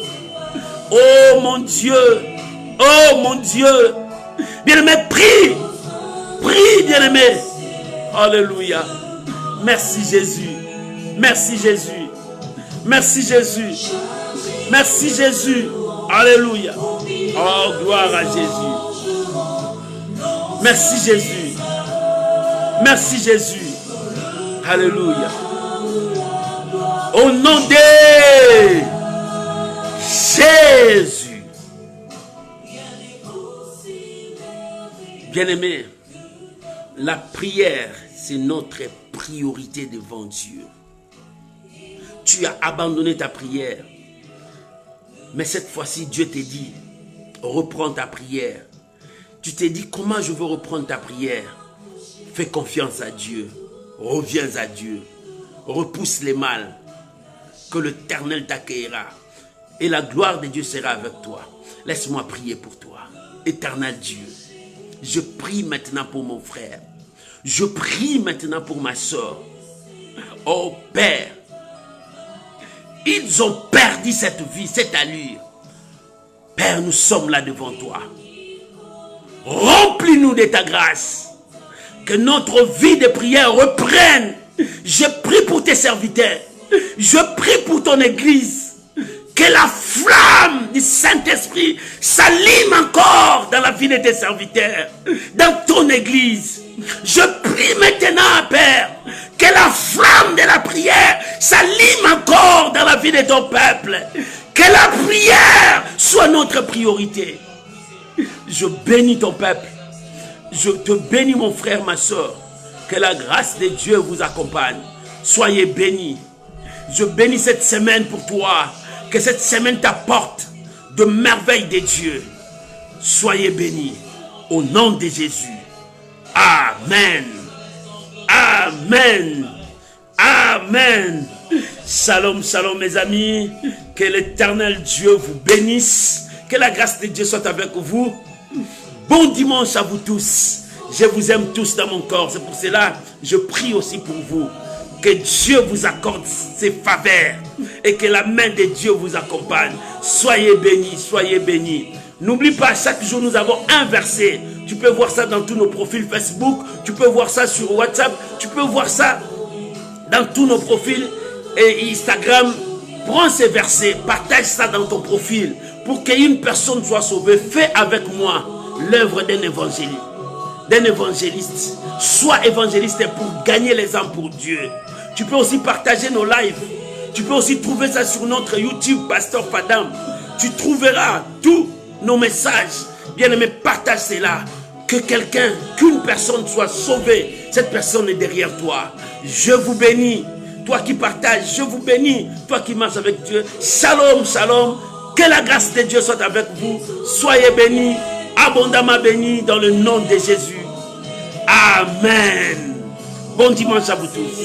Speaker 1: Oh mon Dieu. Oh mon Dieu. Bien-aimé, prie. Prie, bien-aimé. Alléluia. Merci Jésus. Merci Jésus. Merci Jésus. Merci Jésus. Alléluia. Oh, gloire à Jésus. Merci Jésus. Merci Jésus. Alléluia. Au nom de Jésus. Bien-aimé, la prière, c'est notre priorité devant Dieu. Tu as abandonné ta prière. Mais cette fois-ci, Dieu t'a dit, reprends ta prière. Tu t'es dit, comment je veux reprendre ta prière? Fais confiance à Dieu. Reviens à Dieu. Repousse les mal. Que l'Éternel t'accueillera. Et la gloire de Dieu sera avec toi. Laisse-moi prier pour toi. Éternel Dieu, je prie maintenant pour mon frère. Je prie maintenant pour ma soeur. Oh Père, ils ont perdu cette vie, cette allure. Père, nous sommes là devant toi. Remplis-nous de ta grâce. Que notre vie de prière reprenne. Je prie pour tes serviteurs. Je prie pour ton église. Que la flamme du Saint-Esprit s'allume encore dans la vie de tes serviteurs. Dans ton église. Je prie maintenant, Père, que la flamme de la prière s'allume encore dans la vie de ton peuple. Que la prière soit notre priorité. Je bénis ton peuple. Je te bénis mon frère, ma soeur. Que la grâce de Dieu vous accompagne. Soyez bénis. Je bénis cette semaine pour toi. Que cette semaine t'apporte de merveilles de Dieu. Soyez bénis. Au nom de Jésus. Amen. Amen. Amen. Shalom, shalom mes amis. Que l'Éternel Dieu vous bénisse. Que la grâce de Dieu soit avec vous. Bon dimanche à vous tous. Je vous aime tous dans mon corps. C'est pour cela que je prie aussi pour vous. Que Dieu vous accorde ses faveurs. Et que la main de Dieu vous accompagne. Soyez bénis, soyez bénis. N'oublie pas, chaque jour nous avons un verset. Tu peux voir ça dans tous nos profils Facebook. Tu peux voir ça sur WhatsApp. Tu peux voir ça dans tous nos profils et Instagram. Prends ces versets, partage ça dans ton profil pour qu'une personne soit sauvée. Fais avec moi l'œuvre d'un évangéliste. Sois évangéliste pour gagner les âmes pour Dieu. Tu peux aussi partager nos lives. Tu peux aussi trouver ça sur notre YouTube, Pasteur Fadam. Tu trouveras tous nos messages. Bien-aimé, partage cela. Que quelqu'un, qu'une personne soit sauvée. Cette personne est derrière toi. Je vous bénis. Toi qui partages, je vous bénis. Toi qui marches avec Dieu. Shalom, shalom. Que la grâce de Dieu soit avec vous. Soyez bénis, abondamment bénis dans le nom de Jésus. Amen. Bon dimanche à vous tous.